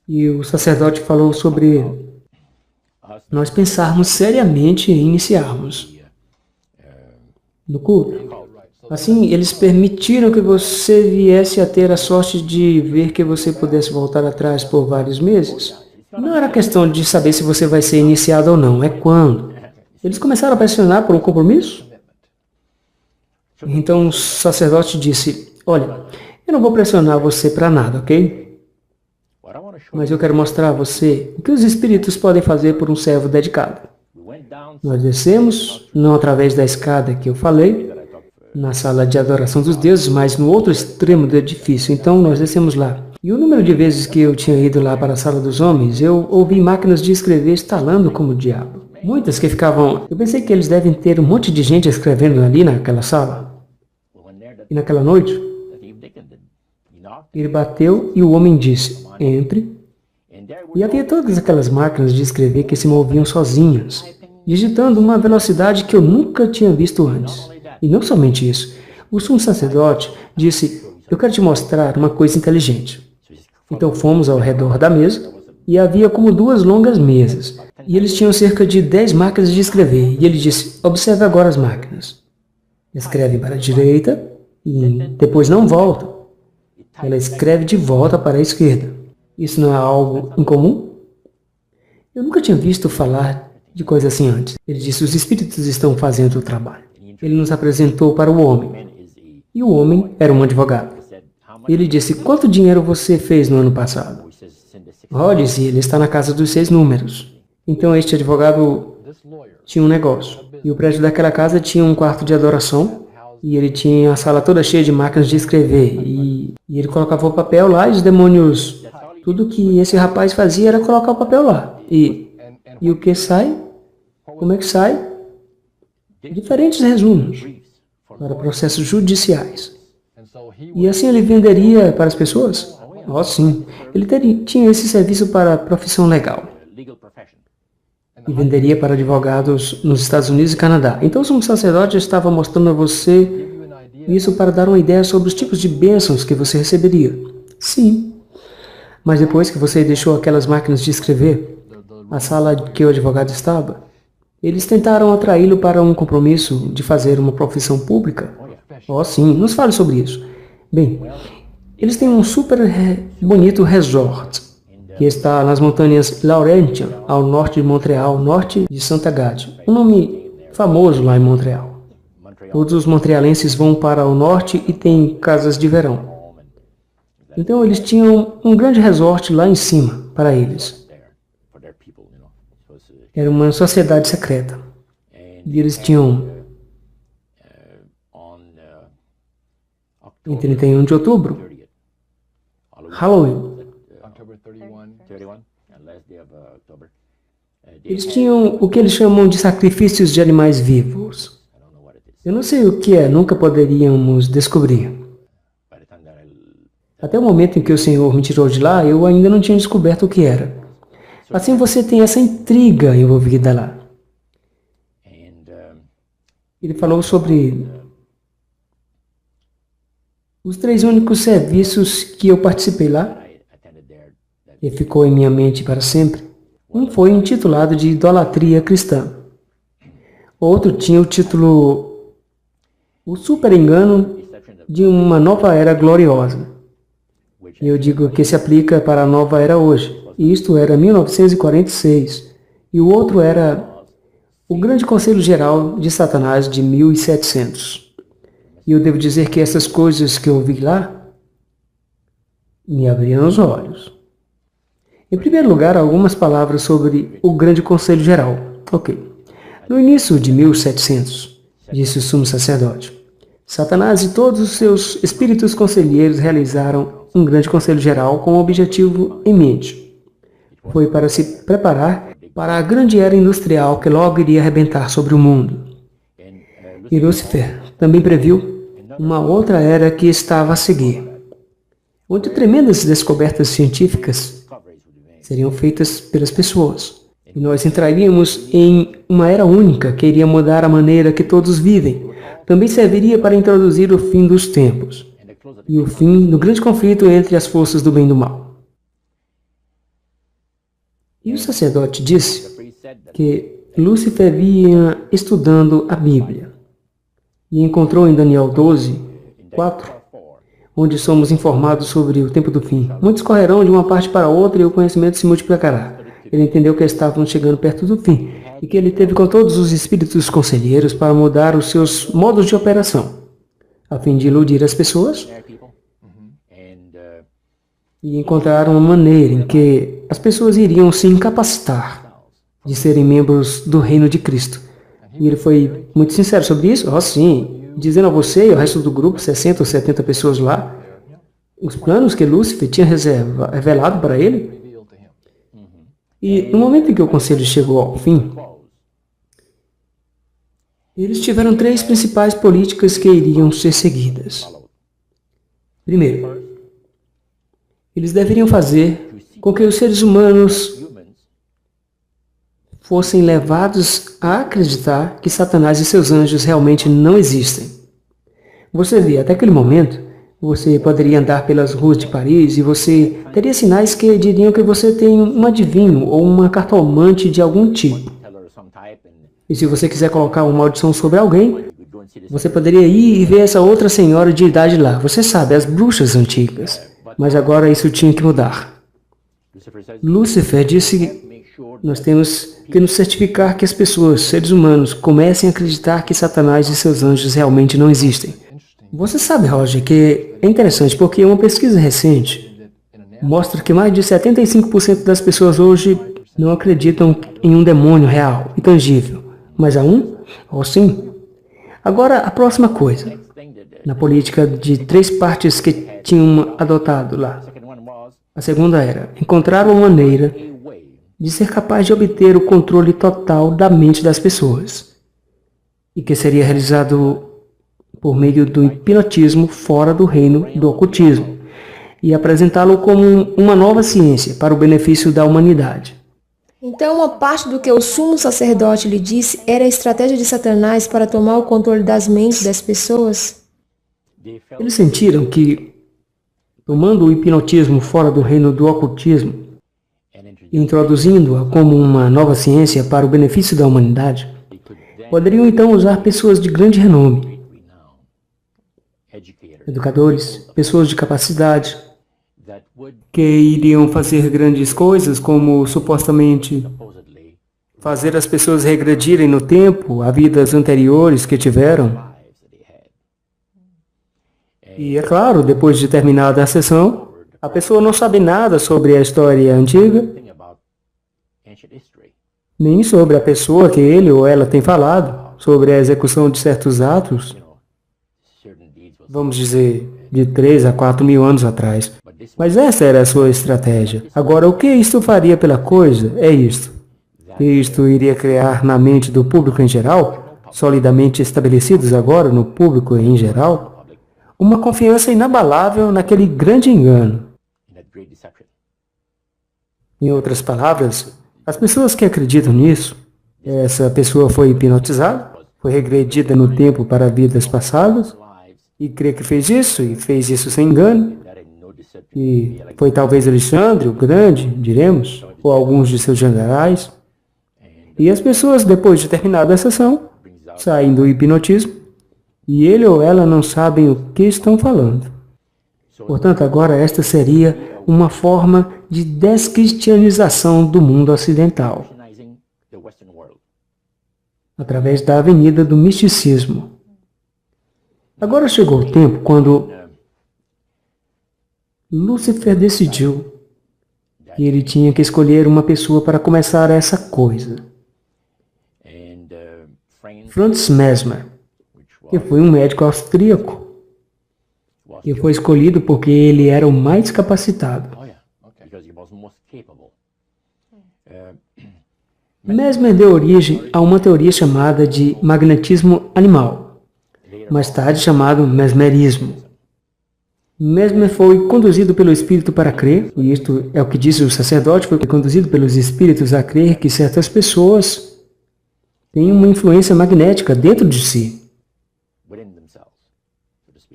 E o sacerdote falou sobre nós pensarmos seriamente em iniciarmos no culto. Assim, eles permitiram que você viesse a ter a sorte de ver que você pudesse voltar atrás por vários meses. Não era questão de saber se você vai ser iniciado ou não, é quando. Eles começaram a pressionar por um compromisso. Então o sacerdote disse, olha, eu não vou pressionar você para nada, ok? Mas eu quero mostrar a você o que os espíritos podem fazer por um servo dedicado. Nós descemos, não através da escada que eu falei, na sala de adoração dos deuses, mas no outro extremo do edifício. Então nós descemos lá. E o número de vezes que eu tinha ido lá para a sala dos homens, eu ouvi máquinas de escrever estalando como o diabo. Muitas que ficavam... Eu pensei que eles devem ter um monte de gente escrevendo ali naquela sala. E naquela noite, ele bateu e o homem disse, entre. E havia todas aquelas máquinas de escrever que se moviam sozinhas, digitando uma velocidade que eu nunca tinha visto antes. E não somente isso. O sumo sacerdote disse, eu quero te mostrar uma coisa inteligente. Então fomos ao redor da mesa e havia como 2 longas mesas. E eles tinham cerca de 10 máquinas de escrever. E ele disse, observe agora as máquinas. Escreve para a direita e depois não volta. Ela escreve de volta para a esquerda. Isso não é algo incomum? Eu nunca tinha visto falar de coisa assim antes. Ele disse, os espíritos estão fazendo o trabalho. Ele nos apresentou para o homem. E o homem era um advogado. Ele disse, quanto dinheiro você fez no ano passado? Disse, ele está na casa dos 6 números. Então este advogado tinha um negócio. E o prédio daquela casa tinha um quarto de adoração. E ele tinha a sala toda cheia de máquinas de escrever. E ele colocava o papel lá e os demônios... Tudo que esse rapaz fazia era colocar o papel lá. E o que sai? Como é que sai? Diferentes resumos para processos judiciais. E assim ele venderia para as pessoas? Sim. Ele tinha esse serviço para a profissão legal. E venderia para advogados nos Estados Unidos e Canadá. Então, o sacerdote estava mostrando a você isso para dar uma ideia sobre os tipos de bênçãos que você receberia. Sim. Mas depois que você deixou aquelas máquinas de escrever, a sala que o advogado estava, eles tentaram atraí-lo para um compromisso de fazer uma profissão pública? Sim, nos fale sobre isso. Bem, eles têm um super bonito resort, que está nas montanhas Laurentian, ao norte de Montreal, norte de Santa Gade. Um nome famoso lá em Montreal. Todos os montrealenses vão para o norte e têm casas de verão. Então eles tinham um grande resort lá em cima para eles. Era uma sociedade secreta. E eles tinham, em 31 de outubro, Halloween. Eles tinham o que eles chamam de sacrifícios de animais vivos. Eu não sei o que é, nunca poderíamos descobrir. Até o momento em que o Senhor me tirou de lá, eu ainda não tinha descoberto o que era. Assim você tem essa intriga envolvida lá. Ele falou sobre os 3 únicos serviços que eu participei lá, e ficou em minha mente para sempre. Um foi intitulado de Idolatria Cristã. Outro tinha o título O Super Engano de uma Nova Era Gloriosa. E eu digo que se aplica para a nova era hoje. E isto era 1946. E o outro era o Grande Conselho Geral de Satanás de 1700. E eu devo dizer que essas coisas que eu vi lá me abriram os olhos. Em primeiro lugar, algumas palavras sobre o Grande Conselho Geral. No início de 1700, disse o sumo sacerdote, Satanás e todos os seus espíritos conselheiros realizaram um grande conselho geral com um objetivo em mente. Foi para se preparar para a grande era industrial que logo iria arrebentar sobre o mundo. E Lúcifer também previu uma outra era que estava a seguir, onde tremendas descobertas científicas seriam feitas pelas pessoas. E nós entraríamos em uma era única que iria mudar a maneira que todos vivem. Também serviria para introduzir o fim dos tempos e o fim do grande conflito entre as forças do bem e do mal. E o sacerdote disse que Lúcifer vinha estudando a Bíblia e encontrou em Daniel 12, 4, onde somos informados sobre o tempo do fim. Muitos correrão de uma parte para outra e o conhecimento se multiplicará. Ele entendeu que estavam chegando perto do fim e que ele teve com todos os espíritos conselheiros para mudar os seus modos de operação, a fim de iludir as pessoas e encontrar uma maneira em que as pessoas iriam se incapacitar de serem membros do reino de Cristo. E ele foi muito sincero sobre isso. Sim, dizendo a você e ao resto do grupo, 60 ou 70 pessoas lá, os planos que Lúcifer tinha revelado para ele. E no momento em que o conselho chegou ao fim, eles tiveram 3 principais políticas que iriam ser seguidas. Primeiro, eles deveriam fazer com que os seres humanos fossem levados a acreditar que Satanás e seus anjos realmente não existem. Você vê, até aquele momento, você poderia andar pelas ruas de Paris e você teria sinais que diriam que você tem um adivinho ou uma cartomante de algum tipo. E se você quiser colocar uma maldição sobre alguém, você poderia ir e ver essa outra senhora de idade lá. Você sabe, as bruxas antigas. Mas agora isso tinha que mudar. Lúcifer disse que nós temos que nos certificar que as pessoas, seres humanos, comecem a acreditar que Satanás e seus anjos realmente não existem. Você sabe, Roger, que é interessante porque uma pesquisa recente mostra que mais de 75% das pessoas hoje não acreditam em um demônio real e tangível. Mas há um? Sim. Agora, a próxima coisa. Na política de 3 partes que tinham adotado lá. A segunda era encontrar uma maneira de ser capaz de obter o controle total da mente das pessoas, e que seria realizado por meio do hipnotismo fora do reino do ocultismo, e apresentá-lo como uma nova ciência para o benefício da humanidade. Então, uma parte do que o sumo sacerdote lhe disse era a estratégia de Satanás para tomar o controle das mentes das pessoas? Eles sentiram que, tomando o hipnotismo fora do reino do ocultismo e introduzindo-a como uma nova ciência para o benefício da humanidade, poderiam então usar pessoas de grande renome, educadores, pessoas de capacidade, que iriam fazer grandes coisas, como supostamente fazer as pessoas regredirem no tempo a vidas anteriores que tiveram. E é claro, depois de terminada a sessão, a pessoa não sabe nada sobre a história antiga, nem sobre a pessoa que ele ou ela tem falado, sobre a execução de certos atos, vamos dizer, de 3 a 4 mil anos atrás. Mas essa era a sua estratégia. Agora, o que isto faria pela coisa é isto. Que isto iria criar na mente do público em geral, solidamente estabelecidos agora no público em geral, uma confiança inabalável naquele grande engano. Em outras palavras, as pessoas que acreditam nisso, essa pessoa foi hipnotizada, foi regredida no tempo para vidas passadas, e crê que fez isso, e fez isso sem engano, e foi talvez Alexandre, o Grande, diremos, ou alguns de seus generais, e as pessoas, depois de terminada a sessão, saem do hipnotismo, e ele ou ela não sabem o que estão falando. Portanto, agora esta seria uma forma de descristianização do mundo ocidental, através da avenida do misticismo. Agora chegou o tempo quando Lúcifer decidiu que ele tinha que escolher uma pessoa para começar essa coisa. Franz Mesmer, que foi um médico austríaco, que foi escolhido porque ele era o mais capacitado. Mesmer deu origem a uma teoria chamada de magnetismo animal, mais tarde chamado mesmerismo. Mesmer foi conduzido pelo espírito para crer, e isto é o que diz o sacerdote, foi conduzido pelos espíritos a crer que certas pessoas têm uma influência magnética dentro de si,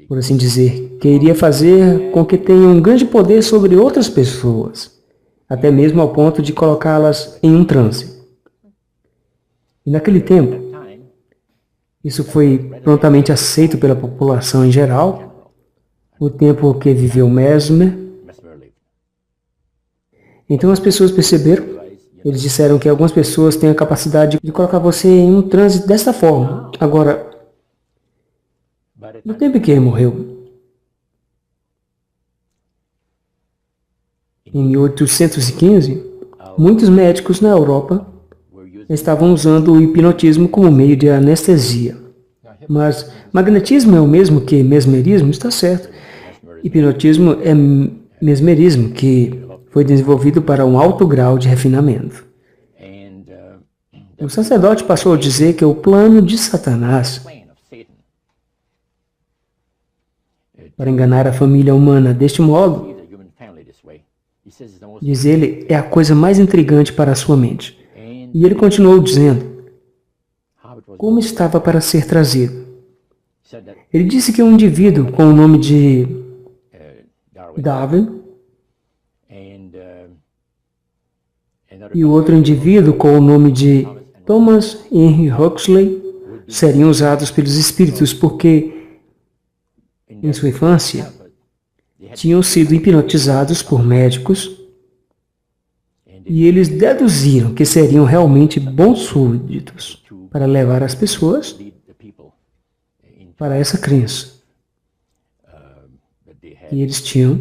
por assim dizer, que iria fazer com que tenham um grande poder sobre outras pessoas, até mesmo ao ponto de colocá-las em um transe. E naquele tempo, isso foi prontamente aceito pela população em geral, o tempo que viveu Mesmer. Então as pessoas perceberam, eles disseram que algumas pessoas têm a capacidade de colocar você em um transe desta forma. Agora, no tempo em que ele morreu, em 1815, muitos médicos na Europa estavam usando o hipnotismo como meio de anestesia. Mas magnetismo é o mesmo que mesmerismo? Está certo. Hipnotismo é mesmerismo, que foi desenvolvido para um alto grau de refinamento. O sacerdote passou a dizer que o plano de Satanás para enganar a família humana deste modo, diz ele, é a coisa mais intrigante para a sua mente. E ele continuou dizendo como estava para ser trazido. Ele disse que um indivíduo com o nome de Darwin e o outro indivíduo com o nome de Thomas Henry Huxley seriam usados pelos espíritos porque, em sua infância, tinham sido hipnotizados por médicos e eles deduziram que seriam realmente bons súditos para levar as pessoas para essa crença. E eles tinham,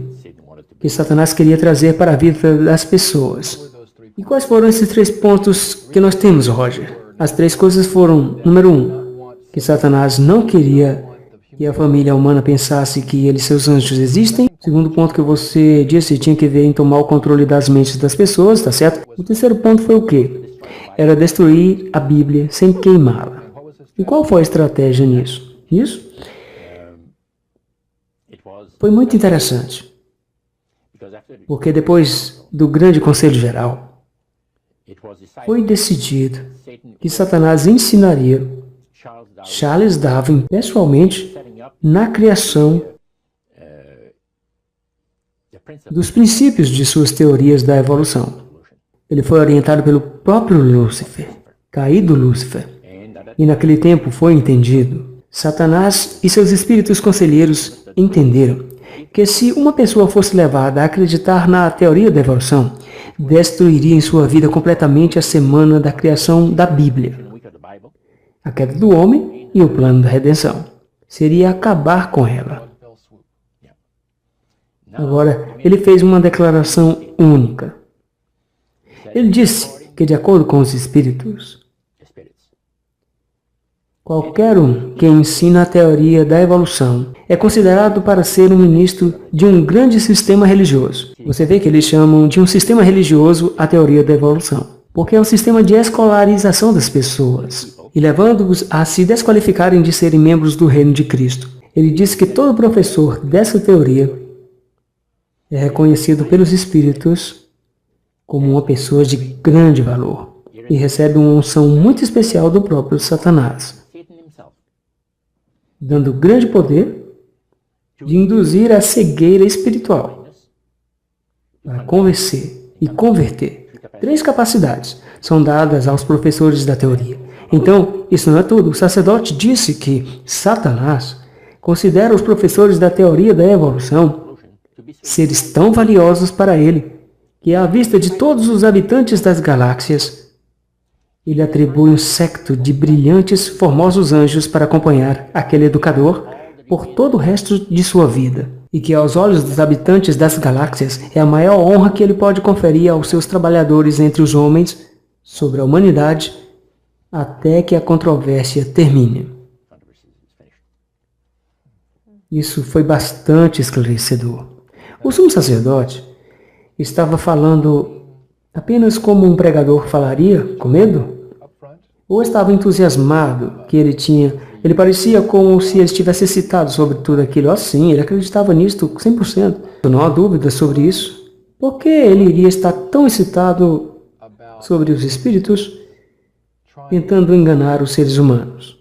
que Satanás queria trazer para a vida das pessoas. E quais foram esses 3 pontos que nós temos, Roger? As 3 coisas foram, número 1, que Satanás não queria que a família humana pensasse que ele e seus anjos existem. Segundo ponto que você disse, tinha que ver em tomar o controle das mentes das pessoas, tá certo? O terceiro ponto foi o quê? Era destruir a Bíblia sem queimá-la. E qual foi a estratégia nisso? Foi muito interessante. Porque depois do grande conselho geral, foi decidido que Satanás ensinaria Charles Darwin pessoalmente na criação dos princípios de suas teorias da evolução. Ele foi orientado pelo próprio Lúcifer, caído Lúcifer. E naquele tempo foi entendido. Satanás e seus espíritos conselheiros entenderam que se uma pessoa fosse levada a acreditar na teoria da evolução, destruiria em sua vida completamente a semana da criação da Bíblia. A queda do homem e o plano da redenção. Seria acabar com ela. Agora, ele fez uma declaração única. Ele disse que, de acordo com os espíritos, qualquer um que ensina a teoria da evolução é considerado para ser um ministro de um grande sistema religioso. Você vê que eles chamam de um sistema religioso a teoria da evolução, porque é um sistema de escolarização das pessoas e levando-os a se desqualificarem de serem membros do reino de Cristo. Ele disse que todo professor dessa teoria é reconhecido pelos espíritos como uma pessoa de grande valor e recebe uma unção muito especial do próprio Satanás, dando grande poder de induzir a cegueira espiritual para convencer e converter. 3 capacidades são dadas aos professores da teoria. Então, isso não é tudo. O sacerdote disse que Satanás considera os professores da teoria da evolução seres tão valiosos para ele, que à vista de todos os habitantes das galáxias, ele atribui um séquito de brilhantes, formosos anjos para acompanhar aquele educador por todo o resto de sua vida, e que aos olhos dos habitantes das galáxias é a maior honra que ele pode conferir aos seus trabalhadores entre os homens sobre a humanidade até que a controvérsia termine. Isso foi bastante esclarecedor. O sumo sacerdote estava falando apenas como um pregador falaria, com medo? Ou estava entusiasmado que ele parecia como se ele estivesse excitado sobre tudo aquilo. Assim, ele acreditava nisto 100%. Não há dúvida sobre isso. Por que ele iria estar tão excitado sobre os espíritos, tentando enganar os seres humanos?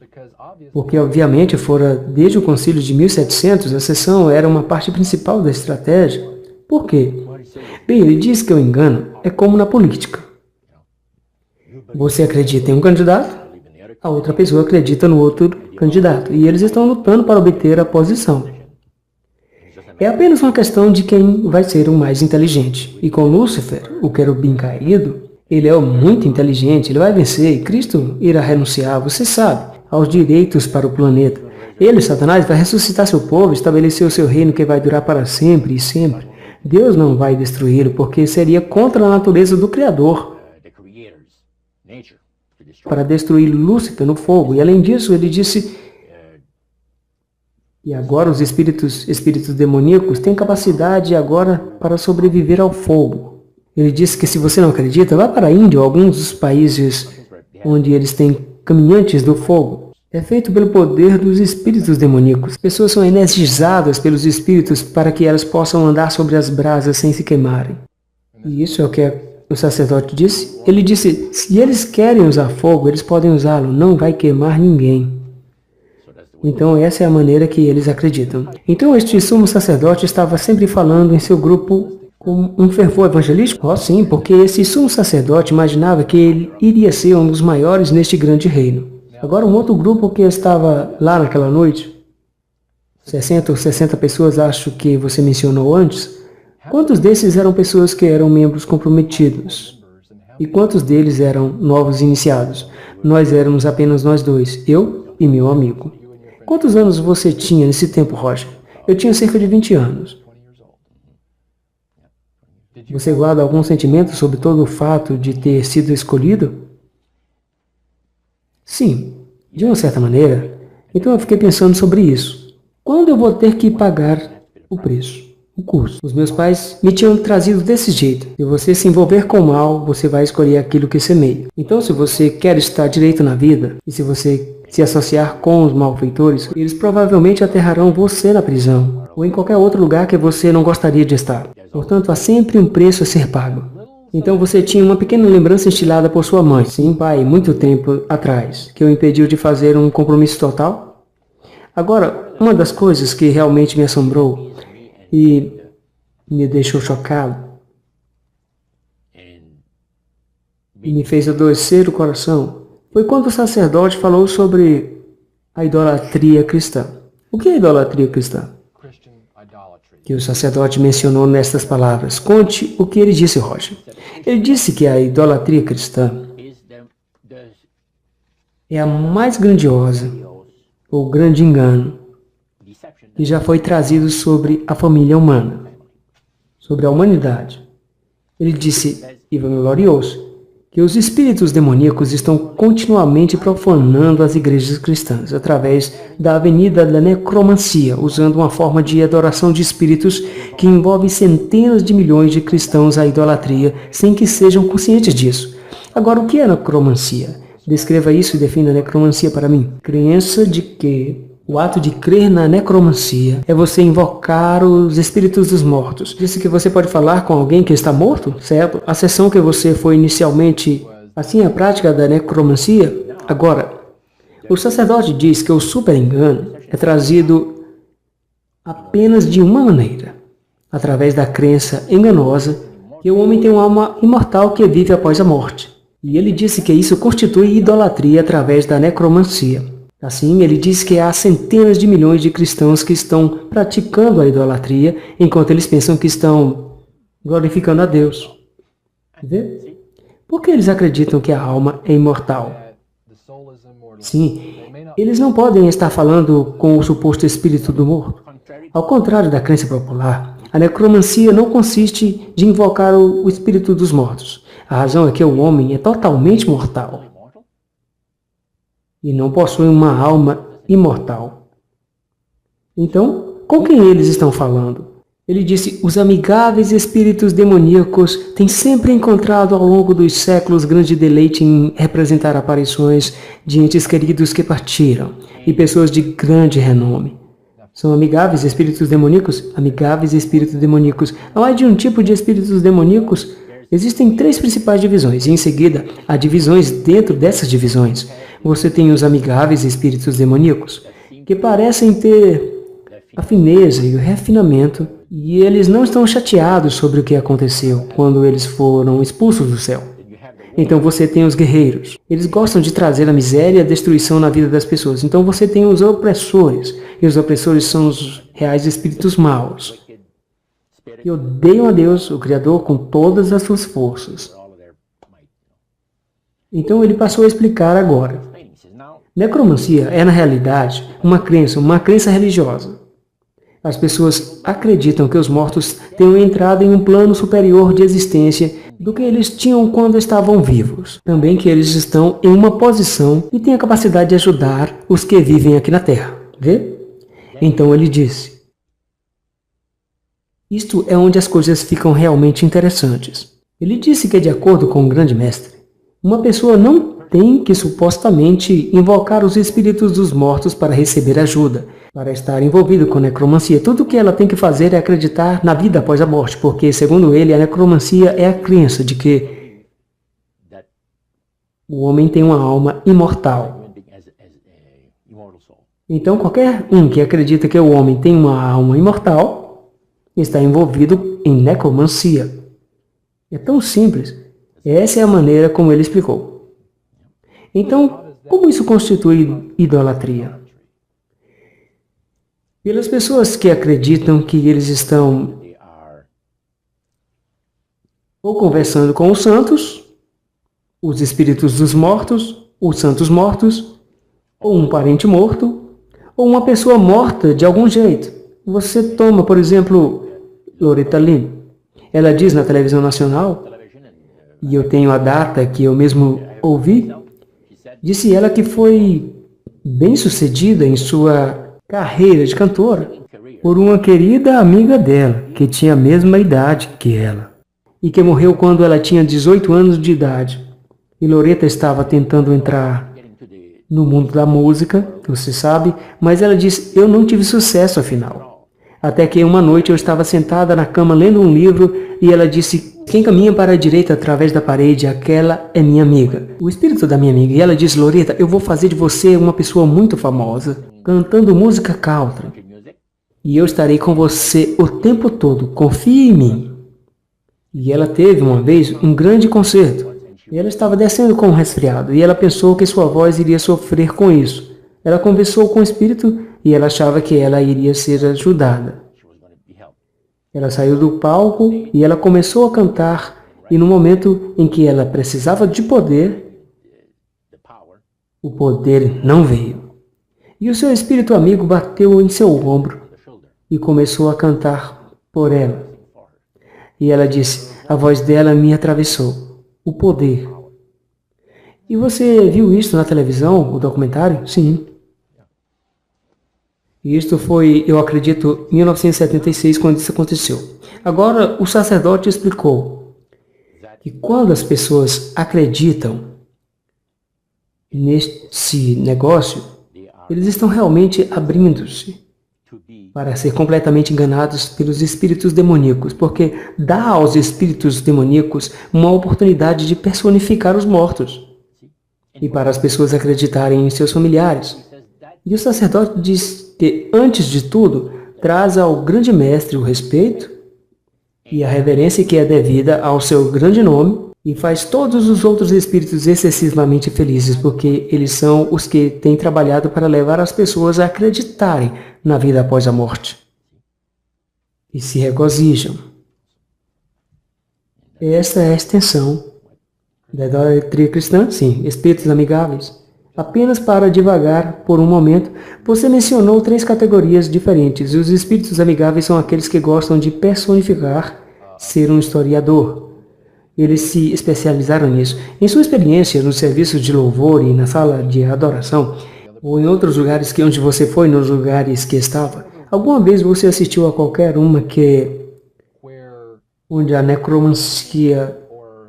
Porque, obviamente, fora desde o concílio de 1700, a sessão era uma parte principal da estratégia. Por quê? Bem, ele diz que o engano é como na política. Você acredita em um candidato, a outra pessoa acredita no outro candidato, e eles estão lutando para obter a posição. É apenas uma questão de quem vai ser o mais inteligente. E com Lúcifer, o querubim caído, ele é muito inteligente, ele vai vencer, e Cristo irá renunciar, você sabe, aos direitos para o planeta. Ele, Satanás, vai ressuscitar seu povo, estabelecer o seu reino que vai durar para sempre e sempre. Deus não vai destruí-lo, porque seria contra a natureza do Criador para destruir Lúcifer no fogo. E além disso, ele disse, e agora os espíritos demoníacos têm capacidade agora para sobreviver ao fogo. Ele disse que se você não acredita, vá para a Índia ou alguns dos países onde eles têm caminhantes do fogo. É feito pelo poder dos espíritos demoníacos. As pessoas são energizadas pelos espíritos para que elas possam andar sobre as brasas sem se queimarem. E isso é o que o sacerdote disse. Ele disse, se eles querem usar fogo, eles podem usá-lo, não vai queimar ninguém. Então essa é a maneira que eles acreditam. Então este sumo sacerdote estava sempre falando em seu grupo com um fervor evangelístico? Oh sim, porque esse sumo sacerdote imaginava que ele iria ser um dos maiores neste grande reino. Agora um outro grupo que estava lá naquela noite, 60 ou 60 pessoas, acho que você mencionou antes, quantos desses eram pessoas que eram membros comprometidos? E quantos deles eram novos iniciados? Nós éramos apenas nós dois, eu e meu amigo. Quantos anos você tinha nesse tempo, Roger? Eu tinha cerca de 20 anos. Você guarda algum sentimento sobre todo o fato de ter sido escolhido? Sim, de uma certa maneira. Então eu fiquei pensando sobre isso. Quando eu vou ter que pagar o preço, o custo? Os meus pais me tinham trazido desse jeito. Se você se envolver com o mal, você vai escolher aquilo que semeia. Então se você quer estar direito na vida, e se você se associar com os malfeitores, eles provavelmente aterrarão você na prisão, ou em qualquer outro lugar que você não gostaria de estar. Portanto, há sempre um preço a ser pago. Então você tinha uma pequena lembrança instilada por sua mãe. Sim, pai, muito tempo atrás, que o impediu de fazer um compromisso total? Agora, uma das coisas que realmente me assombrou e me deixou chocado e me fez adoecer o coração foi quando o sacerdote falou sobre a idolatria cristã. O que é idolatria cristã? Que o sacerdote mencionou nestas palavras. Conte o que ele disse, Roger. Ele disse que a idolatria cristã é a mais grandiosa, ou grande engano, que já foi trazido sobre a família humana, sobre a humanidade. Ele disse, e glorioso, que os espíritos demoníacos estão continuamente profanando as igrejas cristãs através da avenida da necromancia, usando uma forma de adoração de espíritos que envolve centenas de milhões de cristãos à idolatria sem que sejam conscientes disso. Agora, o que é necromancia? Descreva isso e defina a necromancia para mim. Crença de que o ato de crer na necromancia é você invocar os espíritos dos mortos. Disse que você pode falar com alguém que está morto, certo? A sessão que você foi inicialmente, assim, a prática da necromancia. Agora, o sacerdote diz que o super-engano é trazido apenas de uma maneira, através da crença enganosa que o homem tem uma alma imortal que vive após a morte. E ele disse que isso constitui idolatria através da necromancia. Assim, ele diz que há centenas de milhões de cristãos que estão praticando a idolatria, enquanto eles pensam que estão glorificando a Deus. Vê? Por que eles acreditam que a alma é imortal? Sim, eles não podem estar falando com o suposto espírito do morto. Ao contrário da crença popular, a necromancia não consiste de invocar o espírito dos mortos. A razão é que o homem é totalmente mortal e não possui uma alma imortal. Então, com quem eles estão falando? Ele disse, os amigáveis espíritos demoníacos têm sempre encontrado ao longo dos séculos grande deleite em representar aparições de entes queridos que partiram e pessoas de grande renome. São amigáveis espíritos demoníacos? Amigáveis espíritos demoníacos. Há mais de um tipo de espíritos demoníacos. Existem 3 principais divisões, e em seguida há divisões dentro dessas divisões. Você tem os amigáveis espíritos demoníacos, que parecem ter a fineza e o refinamento E eles não estão chateados sobre o que aconteceu quando eles foram expulsos do céu. Então você tem os guerreiros. Eles gostam de trazer a miséria e a destruição na vida das pessoas. Então você tem os opressores. E os opressores são os reais espíritos maus. E odeiam a Deus, o Criador, com todas as suas forças. Então ele passou a explicar agora. Necromancia é, na realidade, uma crença religiosa. As pessoas acreditam que os mortos tenham entrado em um plano superior de existência do que eles tinham quando estavam vivos. Também que eles estão em uma posição e têm a capacidade de ajudar os que vivem aqui na Terra. Vê? Então ele disse: isto é onde as coisas ficam realmente interessantes. Ele disse que, de acordo com o grande mestre, uma pessoa não tem que supostamente invocar os espíritos dos mortos para receber ajuda, para estar envolvido com necromancia. Tudo o que ela tem que fazer é acreditar na vida após a morte, porque, segundo ele, a necromancia é a crença de que o homem tem uma alma imortal. Então, qualquer um que acredita que o homem tem uma alma imortal está envolvido em necromancia. É tão simples. Essa é a maneira como ele explicou. Então, como isso constitui idolatria? Pelas pessoas que acreditam que eles estão ou conversando com os santos, os espíritos dos mortos, os santos mortos, ou um parente morto, ou uma pessoa morta de algum jeito. Você toma, por exemplo, Loretta Lynn. Ela diz na televisão nacional, e eu tenho a data que eu mesmo ouvi, disse ela que foi bem-sucedida em sua carreira de cantora por uma querida amiga dela, que tinha a mesma idade que ela, e que morreu quando ela tinha 18 anos de idade. E Loretta estava tentando entrar no mundo da música, você sabe, mas ela disse: eu não tive sucesso afinal. Até que uma noite eu estava sentada na cama lendo um livro e ela disse: quem caminha para a direita através da parede, aquela é minha amiga, o espírito da minha amiga. E ela disse: Loretta, eu vou fazer de você uma pessoa muito famosa, cantando música country. E eu estarei com você o tempo todo, confie em mim. E ela teve uma vez um grande concerto. E ela estava descendo com um resfriado, e ela pensou que sua voz iria sofrer com isso. Ela conversou com o espírito e ela achava que ela iria ser ajudada. Ela saiu do palco e ela começou a cantar, e no momento em que ela precisava de poder, o poder não veio. E o seu espírito amigo bateu em seu ombro e começou a cantar por ela. E ela disse: a voz dela me atravessou. O poder. E você viu isso na televisão, o documentário? Sim. E isto foi, eu acredito, 1976, quando isso aconteceu. Agora, o sacerdote explicou que quando as pessoas acreditam nesse negócio, eles estão realmente abrindo-se para ser completamente enganados pelos espíritos demoníacos, porque dá aos espíritos demoníacos uma oportunidade de personificar os mortos e para as pessoas acreditarem em seus familiares. E o sacerdote diz que, antes de tudo, traz ao grande mestre o respeito e a reverência que é devida ao seu grande nome e faz todos os outros espíritos excessivamente felizes, porque eles são os que têm trabalhado para levar as pessoas a acreditarem na vida após a morte. E se regozijam. Esta é a extensão da idolatria cristã, sim, espíritos amigáveis. Apenas para divagar por um momento, você mencionou 3 categorias diferentes. Os espíritos amigáveis são aqueles que gostam de personificar, ser um historiador. Eles se especializaram nisso. Em sua experiência nos serviços de louvor e na sala de adoração, ou em outros lugares onde você foi, nos lugares que estava, alguma vez você assistiu a qualquer uma onde a necromancia,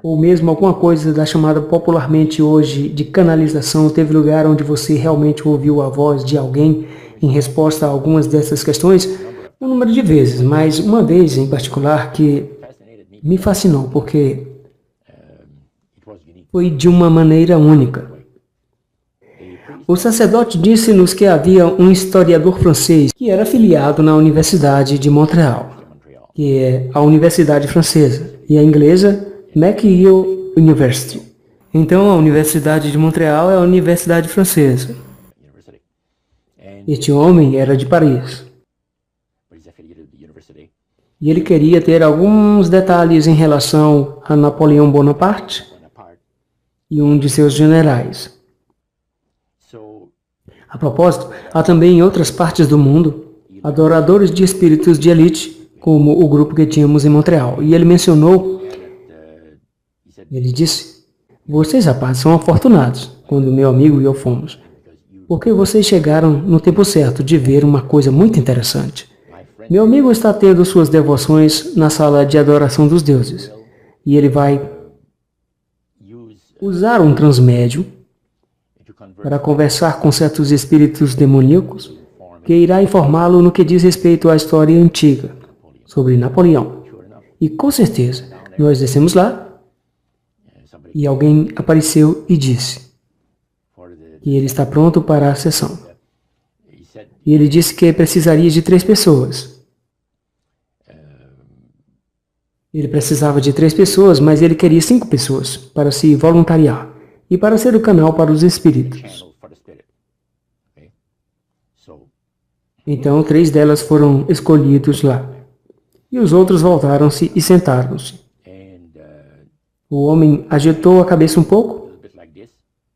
ou mesmo alguma coisa da chamada popularmente hoje de canalização, teve lugar onde você realmente ouviu a voz de alguém em resposta a algumas dessas questões? Um número de vezes, mas uma vez em particular que me fascinou, porque foi de uma maneira única. O sacerdote disse-nos que havia um historiador francês que era afiliado na Universidade de Montreal. que é a Universidade Francesa, e a inglesa McGill University. Então, a Universidade de Montreal é a Universidade Francesa. Este homem era de Paris. E ele queria ter alguns detalhes em relação a Napoleão Bonaparte e um de seus generais. A propósito, há também em outras partes do mundo adoradores de espíritos de elite, como o grupo que tínhamos em Montreal. E ele mencionou, ele disse, vocês rapazes são afortunados, quando meu amigo e eu fomos, porque vocês chegaram no tempo certo de ver uma coisa muito interessante. Meu amigo está tendo suas devoções na sala de adoração dos deuses, e ele vai usar um transmédio para conversar com certos espíritos demoníacos que irá informá-lo no que diz respeito à história antiga sobre Napoleão. E com certeza, nós descemos lá e alguém apareceu e disse que ele está pronto para a sessão. E ele disse que precisaria de 3 pessoas. Ele precisava de 3 pessoas, mas ele queria 5 pessoas para se voluntariar e para ser o canal para os espíritos. Então, 3 delas foram escolhidos lá. E os outros voltaram-se e sentaram-se. O homem agitou a cabeça um pouco,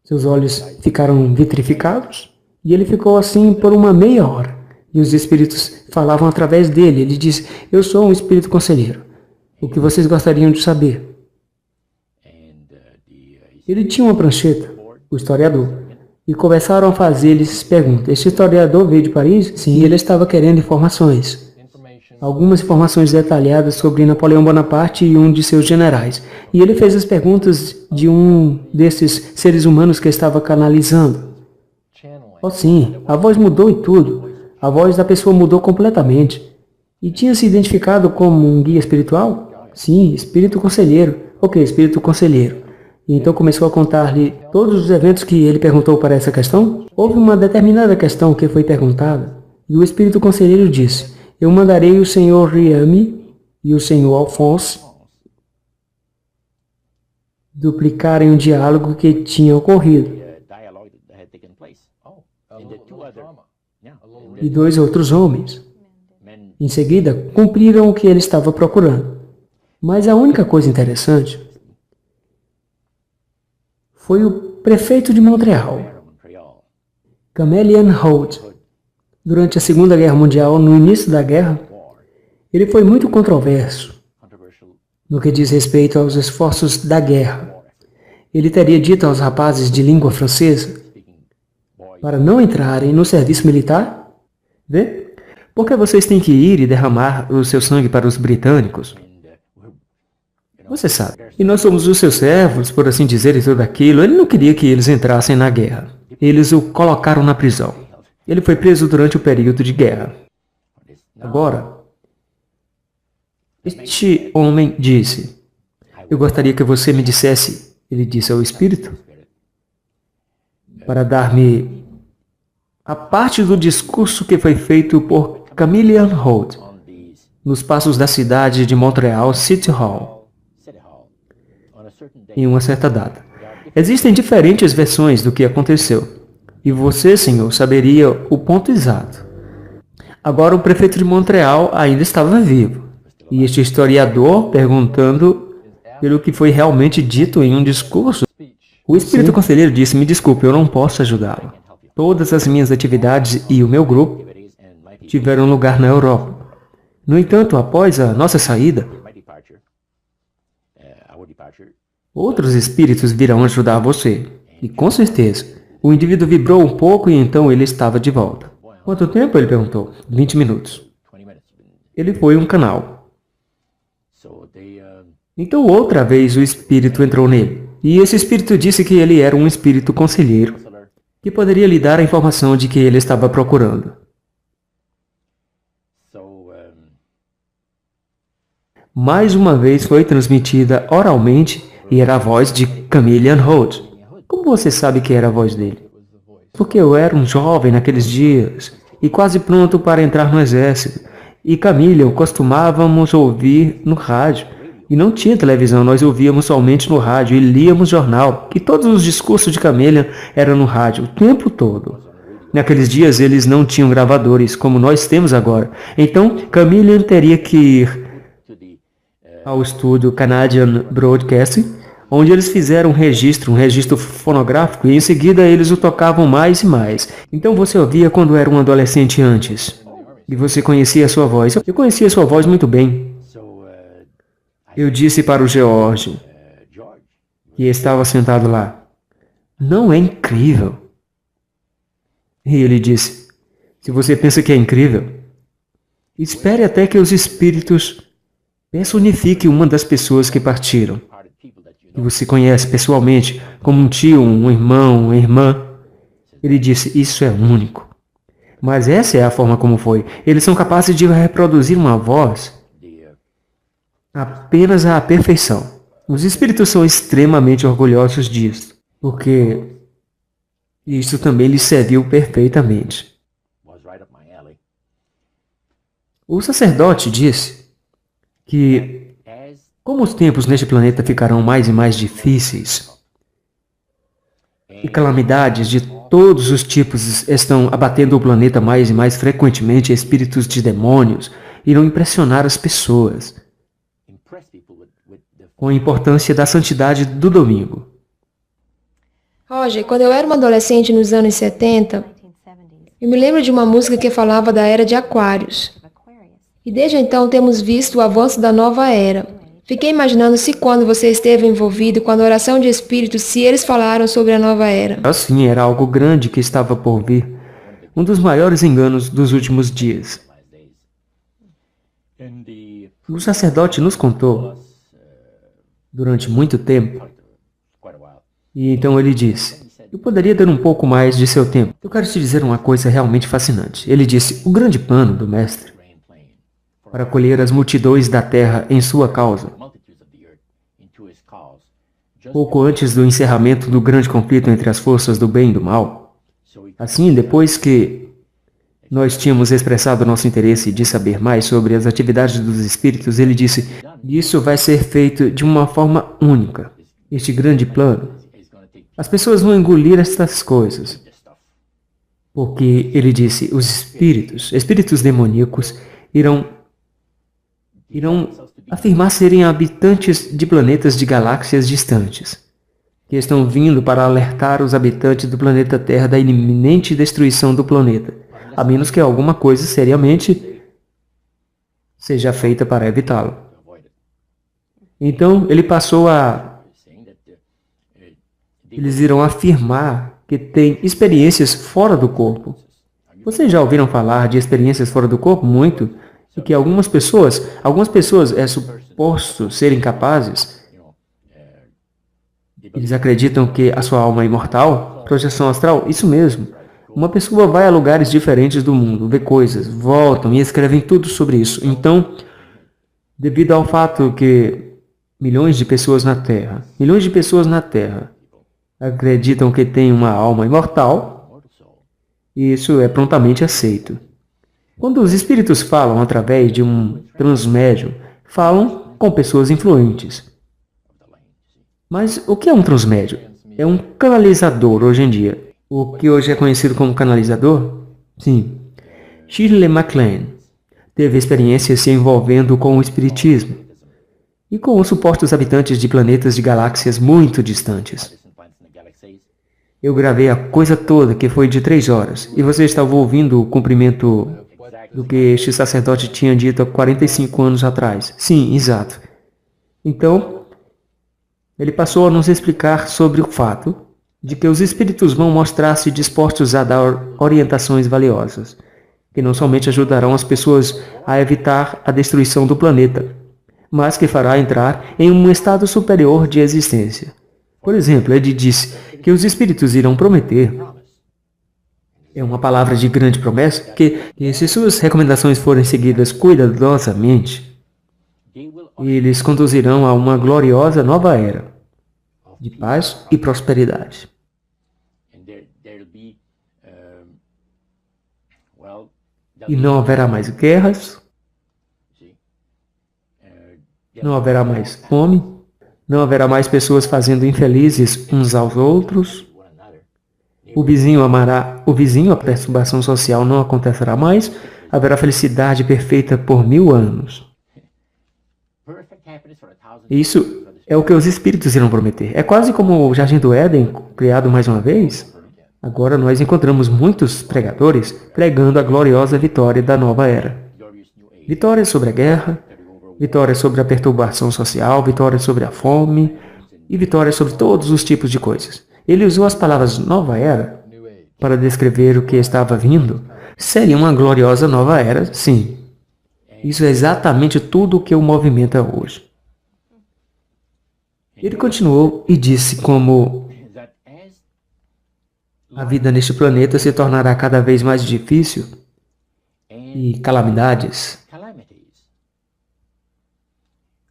seus olhos ficaram vitrificados, e ele ficou assim por uma meia hora. E os espíritos falavam através dele. Ele disse, eu sou um espírito conselheiro. O que vocês gostariam de saber? Ele tinha uma prancheta, o historiador, e começaram a fazer-lhes perguntas. Este historiador veio de Paris? Sim, ele estava querendo informações. Algumas informações detalhadas sobre Napoleão Bonaparte e um de seus generais. E ele fez as perguntas de um desses seres humanos que estava canalizando. Oh sim, a voz mudou e tudo. A voz da pessoa mudou completamente. E tinha se identificado como um guia espiritual? Sim, espírito conselheiro. Ok, espírito conselheiro. E então começou a contar-lhe todos os eventos que ele perguntou para essa questão. Houve uma determinada questão que foi perguntada, e o espírito conselheiro disse, eu mandarei o senhor Riami e o senhor Alphonse duplicarem um diálogo que tinha ocorrido. E 2 outros homens, em seguida, cumpriram o que ele estava procurando. Mas a única coisa interessante foi o prefeito de Montreal, Camelian Holt. Durante a Segunda Guerra Mundial, no início da guerra, ele foi muito controverso no que diz respeito aos esforços da guerra. Ele teria dito aos rapazes de língua francesa para não entrarem no serviço militar. Vê? Porque vocês têm que ir e derramar o seu sangue para os britânicos. Você sabe. E nós somos os seus servos, por assim dizer, e tudo aquilo. Ele não queria que eles entrassem na guerra. Eles o colocaram na prisão. Ele foi preso durante o período de guerra. Agora, este homem disse, eu gostaria que você me dissesse, ele disse ao espírito, para dar-me a parte do discurso que foi feito por Camelian Holt nos passos da cidade de Montreal City Hall, em uma certa data. Existem diferentes versões do que aconteceu, e você, senhor, saberia o ponto exato. Agora o prefeito de Montreal ainda estava vivo, e este historiador perguntando pelo que foi realmente dito em um discurso. O espírito conselheiro disse, me desculpe, eu não posso ajudá-lo. Todas as minhas atividades e o meu grupo tiveram lugar na Europa. No entanto, após a nossa saída, outros espíritos virão ajudar você. E com certeza, o indivíduo vibrou um pouco e então ele estava de volta. Quanto tempo? Ele perguntou. 20 minutos. Ele foi um canal. Então outra vez o espírito entrou nele. E esse espírito disse que ele era um espírito conselheiro, que poderia lhe dar a informação de que ele estava procurando. Mais uma vez foi transmitida oralmente e era a voz de Camelian Holt. Como você sabe que era a voz dele? Porque eu era um jovem naqueles dias e quase pronto para entrar no exército. e Camille costumávamos ouvir no rádio. E não tinha televisão, nós ouvíamos somente no rádio e líamos jornal. E todos os discursos de Camille eram no rádio, o tempo todo. Naqueles dias eles não tinham gravadores, como nós temos agora. Então, Camille teria que ir ao estúdio Canadian Broadcasting, onde eles fizeram um registro fonográfico, e em seguida eles o tocavam mais e mais. Então você ouvia quando era um adolescente antes. E você conhecia a sua voz. Eu conhecia a sua voz muito bem. Eu disse para o George, que estava sentado lá, não é incrível? E ele disse, se você pensa que é incrível, espere até que os espíritos personifiquem uma das pessoas que partiram, que você conhece pessoalmente, como um tio, um irmão, uma irmã. Ele disse, isso é único. Mas essa é a forma como foi. Eles são capazes de reproduzir uma voz apenas à perfeição. Os espíritos são extremamente orgulhosos disso, porque isso também lhes serviu perfeitamente. O sacerdote disse que, como os tempos neste planeta ficarão mais e mais difíceis, e calamidades de todos os tipos estão abatendo o planeta mais e mais frequentemente, espíritos de demônios irão impressionar as pessoas com a importância da santidade do domingo. Roger, quando eu era uma adolescente nos anos 70, eu me lembro de uma música que falava da era de Aquários. E desde então temos visto o avanço da nova era. Fiquei imaginando se quando você esteve envolvido com a adoração de espíritos, se eles falaram sobre a nova era. Assim, era algo grande que estava por vir. Um dos maiores enganos dos últimos dias. O sacerdote nos contou durante muito tempo. E então ele disse, eu poderia dar um pouco mais de seu tempo. Eu quero te dizer uma coisa realmente fascinante. Ele disse, o grande plano do Mestre para colher as multidões da terra em sua causa. Pouco antes do encerramento do grande conflito entre as forças do bem e do mal. Assim, depois que nós tínhamos expressado nosso interesse de saber mais sobre as atividades dos espíritos, ele disse, isso vai ser feito de uma forma única. Este grande plano. As pessoas vão engolir estas coisas. Porque, ele disse, os espíritos demoníacos, irão afirmar serem habitantes de planetas de galáxias distantes, que estão vindo para alertar os habitantes do planeta Terra da iminente destruição do planeta, a menos que alguma coisa seriamente seja feita para evitá-lo. Então, ele passou a... Eles irão afirmar que têm experiências fora do corpo. Vocês já ouviram falar de experiências fora do corpo? Muito. E que algumas pessoas é suposto serem capazes. Eles acreditam que a sua alma é imortal, projeção astral, isso mesmo. Uma pessoa vai a lugares diferentes do mundo, vê coisas, voltam e escrevem tudo sobre isso. Então, devido ao fato que milhões de pessoas na Terra acreditam que têm uma alma imortal, isso é prontamente aceito. Quando os espíritos falam através de um transmédium, falam com pessoas influentes. Mas o que é um transmédium? É um canalizador hoje em dia. O que hoje é conhecido como canalizador? Sim. Shirley MacLaine teve experiências se envolvendo com o espiritismo e com os supostos habitantes de planetas de galáxias muito distantes. Eu gravei a coisa toda, que foi de 3 horas, e você estava ouvindo o cumprimento do que este sacerdote tinha dito há 45 anos atrás. Sim, exato. Então, ele passou a nos explicar sobre o fato de que os espíritos vão mostrar-se dispostos a dar orientações valiosas, que não somente ajudarão as pessoas a evitar a destruição do planeta, mas que fará entrar em um estado superior de existência. Por exemplo, ele disse que os espíritos irão prometer, é uma palavra de grande promessa, que se suas recomendações forem seguidas cuidadosamente, eles conduzirão a uma gloriosa nova era de paz e prosperidade. E não haverá mais guerras, Não haverá mais fome. Não haverá mais pessoas fazendo infelizes uns aos outros. O vizinho amará o vizinho, a perturbação social não acontecerá mais. Haverá felicidade perfeita por 1000 anos. Isso é o que os espíritos irão prometer. É quase como o Jardim do Éden, criado mais uma vez. Agora nós encontramos muitos pregadores pregando a gloriosa vitória da nova era. Vitória sobre a guerra, vitória sobre a perturbação social, vitória sobre a fome e vitória sobre todos os tipos de coisas. Ele usou as palavras nova era para descrever o que estava vindo. Seria uma gloriosa nova era, sim. Isso é exatamente tudo o que o movimento é hoje. Ele continuou e disse como a vida neste planeta se tornará cada vez mais difícil e calamidades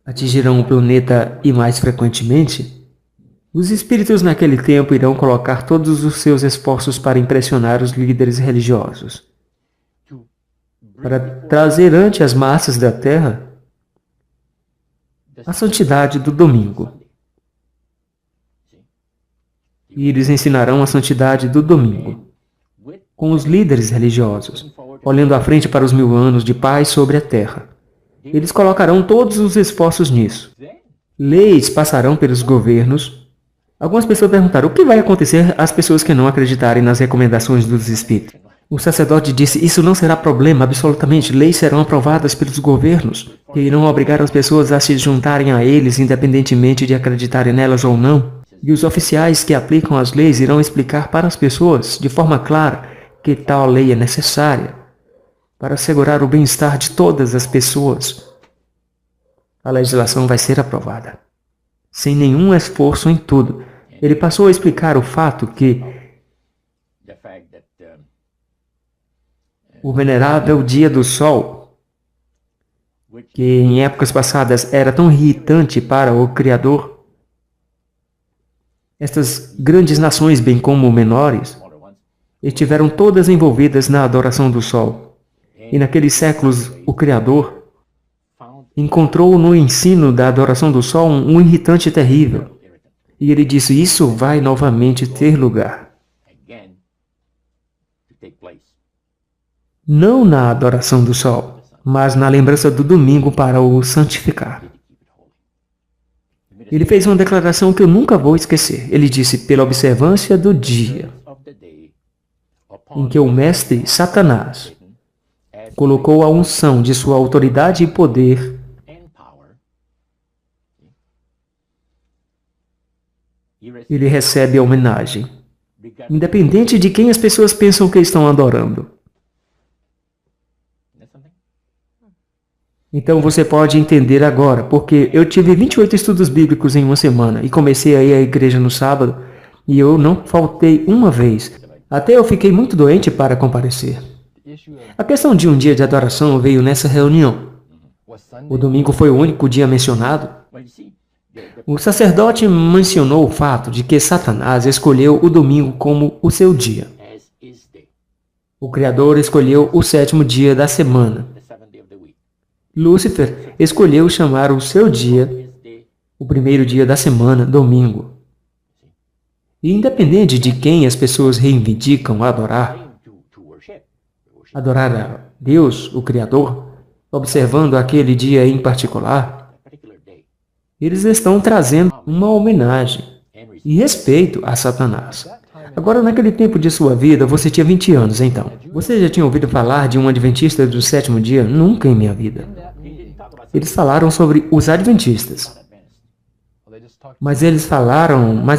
atingirão o planeta e mais frequentemente, os espíritos naquele tempo irão colocar todos os seus esforços para impressionar os líderes religiosos, para trazer ante as massas da Terra a santidade do domingo. E eles ensinarão a santidade do domingo, com os líderes religiosos, olhando à frente para os 1000 anos de paz sobre a Terra. Eles colocarão todos os esforços nisso. Leis passarão pelos governos. Algumas pessoas perguntaram, o que vai acontecer às pessoas que não acreditarem nas recomendações dos espíritos? O sacerdote disse, isso não será problema, absolutamente. Leis serão aprovadas pelos governos, que irão obrigar as pessoas a se juntarem a eles, independentemente de acreditarem nelas ou não. E os oficiais que aplicam as leis irão explicar para as pessoas, de forma clara, que tal lei é necessária para assegurar o bem-estar de todas as pessoas. A legislação vai ser aprovada, sem nenhum esforço em tudo. Ele passou a explicar o fato que o venerável dia do sol, que em épocas passadas era tão irritante para o Criador, estas grandes nações, bem como menores, estiveram todas envolvidas na adoração do sol. E naqueles séculos, o Criador encontrou no ensino da adoração do sol um irritante terrível. E ele disse, isso vai novamente ter lugar. Não na adoração do sol, mas na lembrança do domingo para o santificar. Ele fez uma declaração que eu nunca vou esquecer. Ele disse, pela observância do dia em que o mestre Satanás colocou a unção de sua autoridade e poder ele recebe a homenagem, independente de quem as pessoas pensam que estão adorando. Então você pode entender agora, porque eu tive 28 estudos bíblicos em uma semana e comecei a ir à igreja no sábado e eu não faltei uma vez. Até eu fiquei muito doente para comparecer. A questão de um dia de adoração veio nessa reunião. O domingo foi o único dia mencionado. O sacerdote mencionou o fato de que Satanás escolheu o domingo como o seu dia. O Criador escolheu o 7º dia da semana. Lúcifer escolheu chamar o seu dia, o primeiro dia da semana, domingo. E independente de quem as pessoas reivindicam adorar a Deus, o Criador, observando aquele dia em particular, eles estão trazendo uma homenagem e respeito a Satanás. Agora, naquele tempo de sua vida, você tinha 20 anos, então. Você já tinha ouvido falar de um adventista do 7º dia? Nunca em minha vida. Eles falaram sobre os adventistas. Mas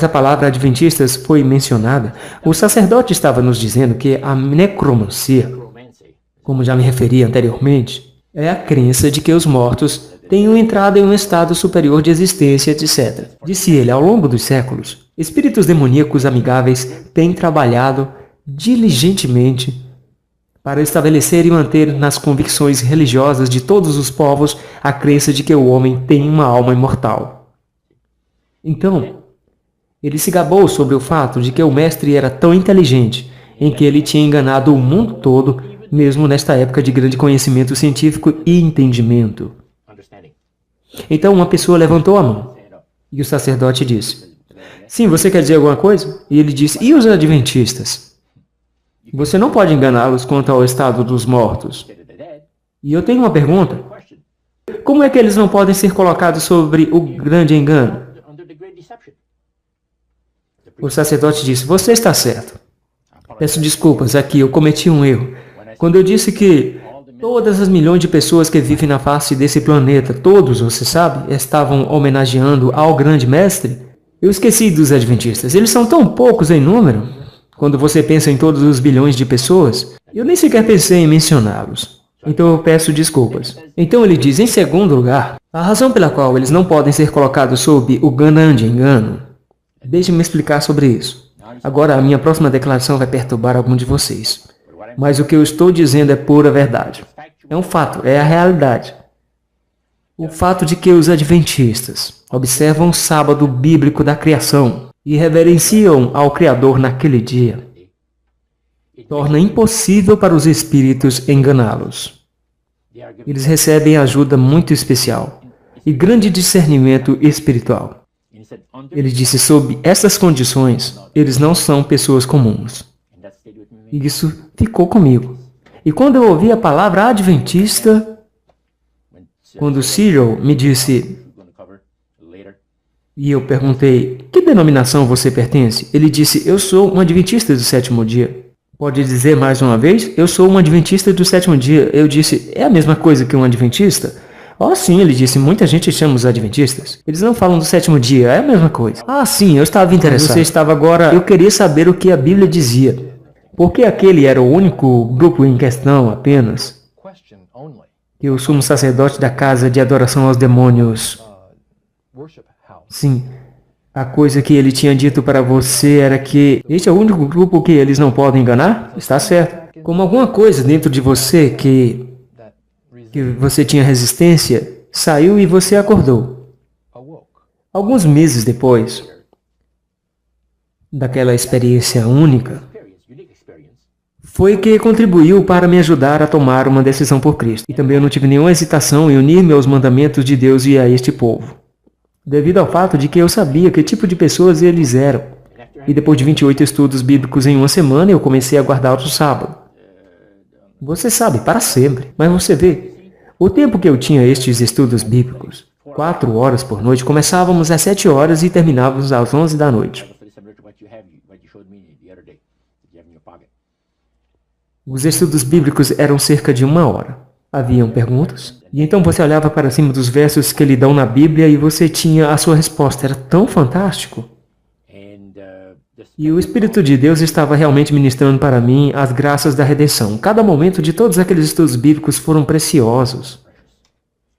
a palavra adventistas foi mencionada. O sacerdote estava nos dizendo que a necromancia, como já me referi anteriormente, é a crença de que os mortos tenham entrado em um estado superior de existência, etc. Disse ele, ao longo dos séculos, espíritos demoníacos amigáveis têm trabalhado diligentemente para estabelecer e manter nas convicções religiosas de todos os povos a crença de que o homem tem uma alma imortal. Então, ele se gabou sobre o fato de que o mestre era tão inteligente, em que ele tinha enganado o mundo todo, mesmo nesta época de grande conhecimento científico e entendimento. Então uma pessoa levantou a mão. E o sacerdote disse, sim, você quer dizer alguma coisa? E ele disse, e os adventistas? Você não pode enganá-los quanto ao estado dos mortos. E eu tenho uma pergunta. Como é que eles não podem ser colocados sobre o grande engano? O sacerdote disse, você está certo. Peço desculpas, aqui eu cometi um erro. Quando eu disse que todas as milhões de pessoas que vivem na face desse planeta, todos, você sabe, estavam homenageando ao grande mestre, eu esqueci dos adventistas. Eles são tão poucos em número. Quando você pensa em todos os bilhões de pessoas, eu nem sequer pensei em mencioná-los. Então eu peço desculpas. Então ele diz, em segundo lugar, a razão pela qual eles não podem ser colocados sob o grande engano. Deixe-me explicar sobre isso. Agora a minha próxima declaração vai perturbar algum de vocês. Mas o que eu estou dizendo é pura verdade. É um fato, é a realidade. O fato de que os adventistas observam o sábado bíblico da criação e reverenciam ao Criador naquele dia, torna impossível para os espíritos enganá-los. Eles recebem ajuda muito especial e grande discernimento espiritual. Ele disse, sob essas condições, eles não são pessoas comuns. E isso ficou comigo. E quando eu ouvi a palavra adventista, quando Cyril me disse, e eu perguntei, que denominação você pertence? Ele disse, eu sou um adventista do sétimo dia. Pode dizer mais uma vez? Eu sou um adventista do sétimo dia. Eu disse, é a mesma coisa que um adventista? Oh, sim, ele disse, muita gente chama os adventistas. Eles não falam do sétimo dia, é a mesma coisa. Ah, sim, eu estava interessado. Você estava agora... Eu queria saber o que a Bíblia dizia. Porque aquele era o único grupo em questão apenas. Que o sumo sacerdote da casa de adoração aos demônios... Sim. A coisa que ele tinha dito para você era que este é o único grupo que eles não podem enganar? Está certo. Como alguma coisa dentro de você que você tinha resistência, saiu e você acordou. Alguns meses depois daquela experiência única, foi que contribuiu para me ajudar a tomar uma decisão por Cristo. E também eu não tive nenhuma hesitação em unir-me aos mandamentos de Deus e a este povo, devido ao fato de que eu sabia que tipo de pessoas eles eram. E depois de 28 estudos bíblicos em uma semana, eu comecei a guardar o sábado. Você sabe, para sempre. Mas você vê, o tempo que eu tinha estes estudos bíblicos, 4 horas por noite, começávamos às 7 horas e terminávamos às 11 da noite. Os estudos bíblicos eram cerca de 1 hora. Haviam perguntas, e então você olhava para cima dos versos que lhe dão na Bíblia e você tinha a sua resposta. Era tão fantástico. E o Espírito de Deus estava realmente ministrando para mim as graças da redenção. Cada momento de todos aqueles estudos bíblicos foram preciosos.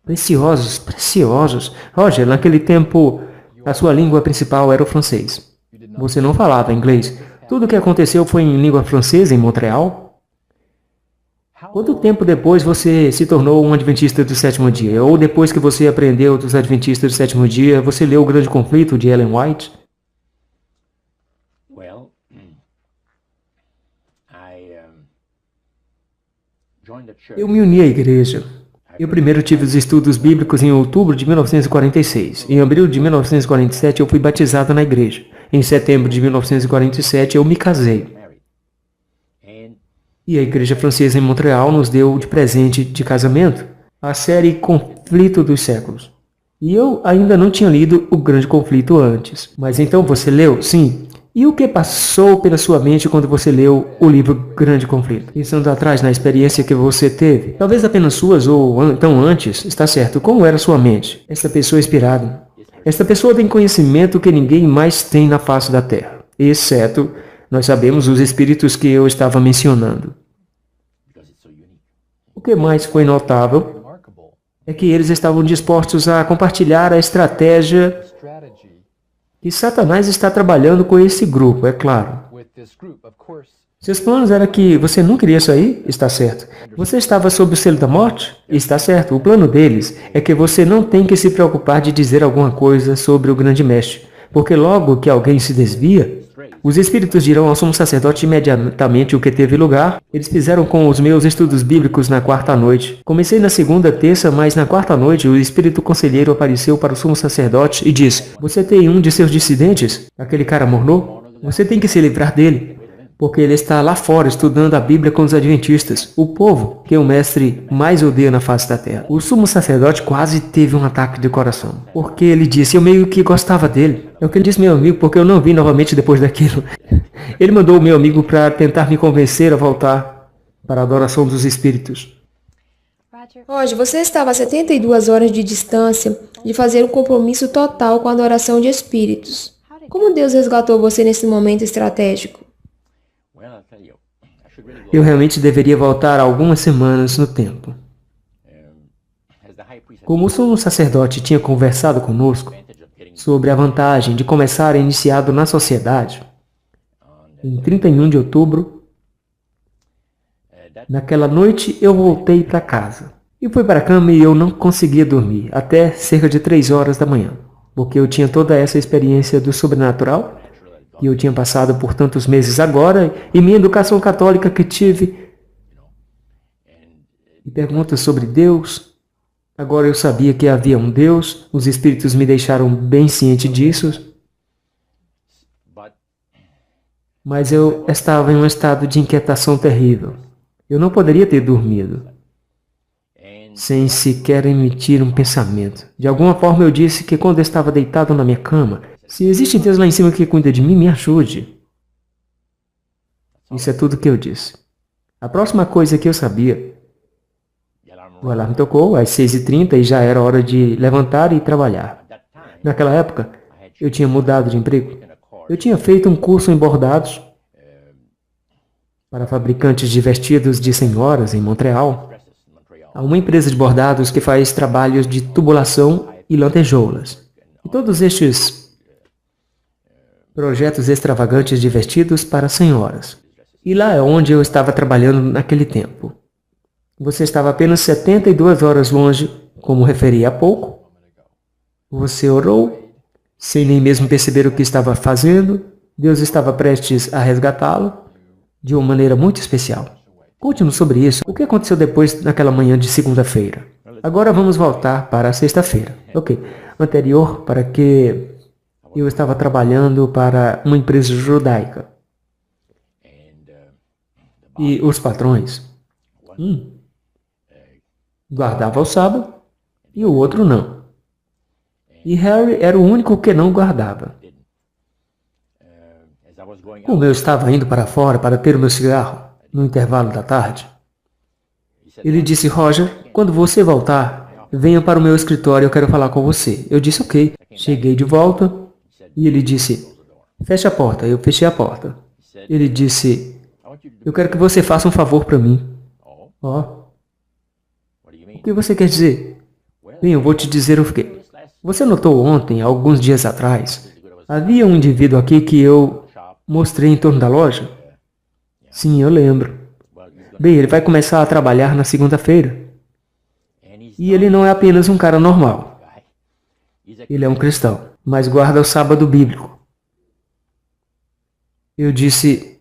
Preciosos, preciosos. Roger, naquele tempo, a sua língua principal era o francês. Você não falava inglês. Tudo o que aconteceu foi em língua francesa, em Montreal. Quanto tempo depois você se tornou um adventista do sétimo dia? Ou depois que você aprendeu dos adventistas do sétimo dia, você leu O Grande Conflito, de Ellen White? Eu me uni à igreja. Eu primeiro tive os estudos bíblicos em outubro de 1946. Em abril de 1947 eu fui batizado na igreja. Em setembro de 1947 eu me casei. E a igreja francesa em Montreal nos deu de presente de casamento a série Conflito dos Séculos. E eu ainda não tinha lido O Grande Conflito antes. Mas então você leu? Sim. E o que passou pela sua mente quando você leu o livro Grande Conflito? Pensando atrás na experiência que você teve, talvez apenas suas ou então antes, está certo, como era sua mente? Essa pessoa inspirada. Esta pessoa tem conhecimento que ninguém mais tem na face da Terra, exceto, nós sabemos, os espíritos que eu estava mencionando. O que mais foi notável é que eles estavam dispostos a compartilhar a estratégia que Satanás está trabalhando com esse grupo, é claro. Seus planos eram que você não queria sair? Está certo. Você estava sob o selo da morte? Está certo. O plano deles é que você não tem que se preocupar de dizer alguma coisa sobre o grande mestre, porque logo que alguém se desvia, Os espíritos dirão ao sumo sacerdote imediatamente o que teve lugar. Eles fizeram com os meus estudos bíblicos na quarta noite. Comecei na segunda, terça, mas na quarta noite o espírito conselheiro apareceu para o sumo sacerdote e disse: você tem um de seus dissidentes? Aquele cara mornou? Você tem que se livrar dele, porque ele está lá fora estudando a Bíblia com os adventistas, o povo que o mestre mais odeia na face da terra. O sumo sacerdote quase teve um ataque de coração, porque ele disse: eu meio que gostava dele. É o que ele disse, meu amigo, porque eu não vi novamente depois daquilo. Ele mandou o meu amigo para tentar me convencer a voltar para a adoração dos espíritos. Hoje, você estava a 72 horas de distância de fazer um compromisso total com a adoração de espíritos. Como Deus resgatou você nesse momento estratégico? Eu realmente deveria voltar algumas semanas no tempo. Como o sumo sacerdote tinha conversado conosco sobre a vantagem de começar iniciado na sociedade, em 31 de outubro, naquela noite eu voltei para casa. E fui para a cama e eu não conseguia dormir até cerca de 3 horas da manhã, porque eu tinha toda essa experiência do sobrenatural que eu tinha passado por tantos meses agora e minha educação católica que tive. E perguntas sobre Deus. Agora eu sabia que havia um Deus, os espíritos me deixaram bem ciente disso. Mas eu estava em um estado de inquietação terrível. Eu não poderia ter dormido sem sequer emitir um pensamento. De alguma forma eu disse que quando eu estava deitado na minha cama, se existe Deus lá em cima que cuida de mim, me ajude. Isso é tudo que eu disse. A próxima coisa que eu sabia, o alarme tocou às 6h30 e já era hora de levantar e trabalhar. Naquela época, eu tinha mudado de emprego. Eu tinha feito um curso em bordados para fabricantes de vestidos de senhoras em Montreal. Há uma empresa de bordados que faz trabalhos de tubulação e lantejoulas. E todos estes projetos extravagantes de vestidos para senhoras. E lá é onde eu estava trabalhando naquele tempo. Você estava apenas 72 horas longe, como referi há pouco. Você orou, sem nem mesmo perceber o que estava fazendo. Deus estava prestes a resgatá-lo de uma maneira muito especial. Conte-nos sobre isso. O que aconteceu depois naquela manhã de segunda-feira? Agora vamos voltar para a sexta-feira. Ok. Anterior, para que eu estava trabalhando para uma empresa judaica. E os patrões, guardava o sábado e o outro não. E Harry era o único que não guardava. Como eu estava indo para fora para ter o meu cigarro, no intervalo da tarde, ele disse: Roger, quando você voltar, venha para o meu escritório, eu quero falar com você. Eu disse: ok. Cheguei de volta e ele disse: feche a porta. Eu fechei a porta. Ele disse: eu quero que você faça um favor para mim. O que você quer dizer? Bem, eu vou te dizer o quê. Você notou ontem, alguns dias atrás, havia um indivíduo aqui que eu mostrei em torno da loja? Sim, eu lembro. Bem, ele vai começar a trabalhar na segunda-feira. E ele não é apenas um cara normal. Ele é um cristão, mas guarda o sábado bíblico. Eu disse: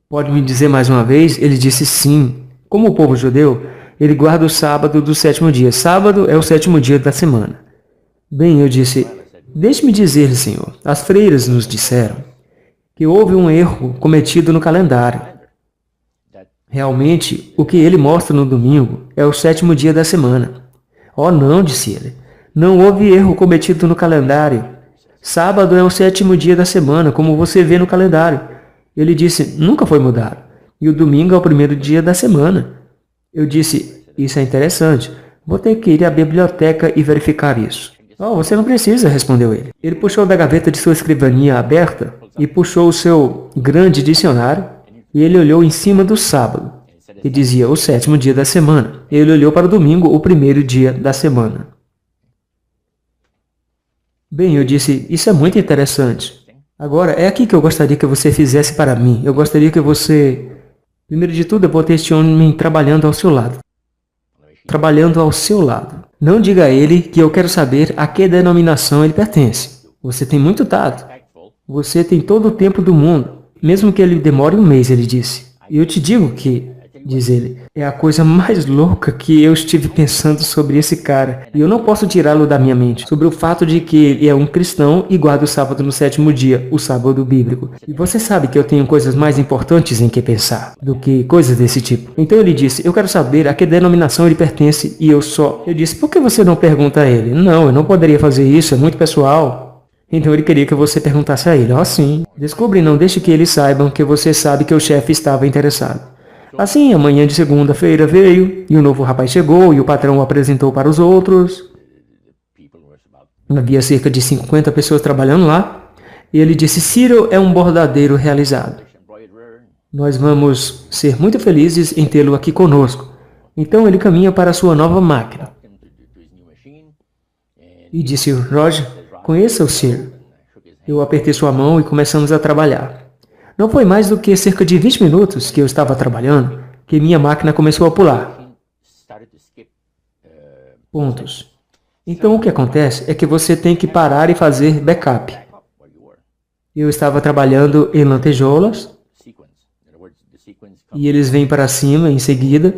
pode me dizer mais uma vez? Ele disse sim. Como o povo judeu, ele guarda o sábado do sétimo dia. Sábado é o sétimo dia da semana. Bem, eu disse: deixe-me dizer-lhe, senhor, as freiras nos disseram que houve um erro cometido no calendário. Realmente, o que ele mostra no domingo é o sétimo dia da semana. Oh, não, disse ele. Não houve erro cometido no calendário. Sábado é o sétimo dia da semana, como você vê no calendário. Ele disse: nunca foi mudado. E o domingo é o primeiro dia da semana. Eu disse: isso é interessante. Vou ter que ir à biblioteca e verificar isso. Oh, você não precisa, respondeu ele. Ele puxou da gaveta de sua escrivaninha aberta e puxou o seu grande dicionário. E ele olhou em cima do sábado, que dizia o sétimo dia da semana. Ele olhou para o domingo, o primeiro dia da semana. Bem, eu disse: isso é muito interessante. Agora, é aqui que eu gostaria que você fizesse para mim. Eu gostaria que você... Primeiro de tudo, eu vou ter este homem trabalhando ao seu lado. Trabalhando ao seu lado. Não diga a ele que eu quero saber a que denominação ele pertence. Você tem muito tato. Você tem todo o tempo do mundo. mesmo que ele demore um mês, ele disse. E eu te digo que, diz ele, é a coisa mais louca que eu estive pensando sobre esse cara. E eu não posso tirá-lo da minha mente, sobre o fato de que ele é um cristão e guarda o sábado no 7º dia, o sábado bíblico. E você sabe que eu tenho coisas mais importantes em que pensar do que coisas desse tipo. Então ele disse, eu quero saber a que denominação ele pertence e eu disse, por que você não pergunta a ele? Não, eu não poderia fazer isso, é muito pessoal. Então ele queria que você perguntasse a ele. Sim. Descubra e não deixe que eles saibam que você sabe que o chefe estava interessado. Assim, a manhã de segunda-feira veio, e o novo rapaz chegou, e o patrão o apresentou para os outros. Havia cerca de 50 pessoas trabalhando lá, e ele disse, Cyril é um bordadeiro realizado. Nós vamos ser muito felizes em tê-lo aqui conosco. Então ele caminha para a sua nova máquina. E disse, Roger, conheça o Cyril. Eu apertei sua mão e começamos a trabalhar. Não foi mais do que cerca de 20 minutos que eu estava trabalhando que minha máquina começou a pular. Pontos. Então o que acontece é que você tem que parar e fazer backup. Eu estava trabalhando em lantejoulas e eles vêm para cima em seguida.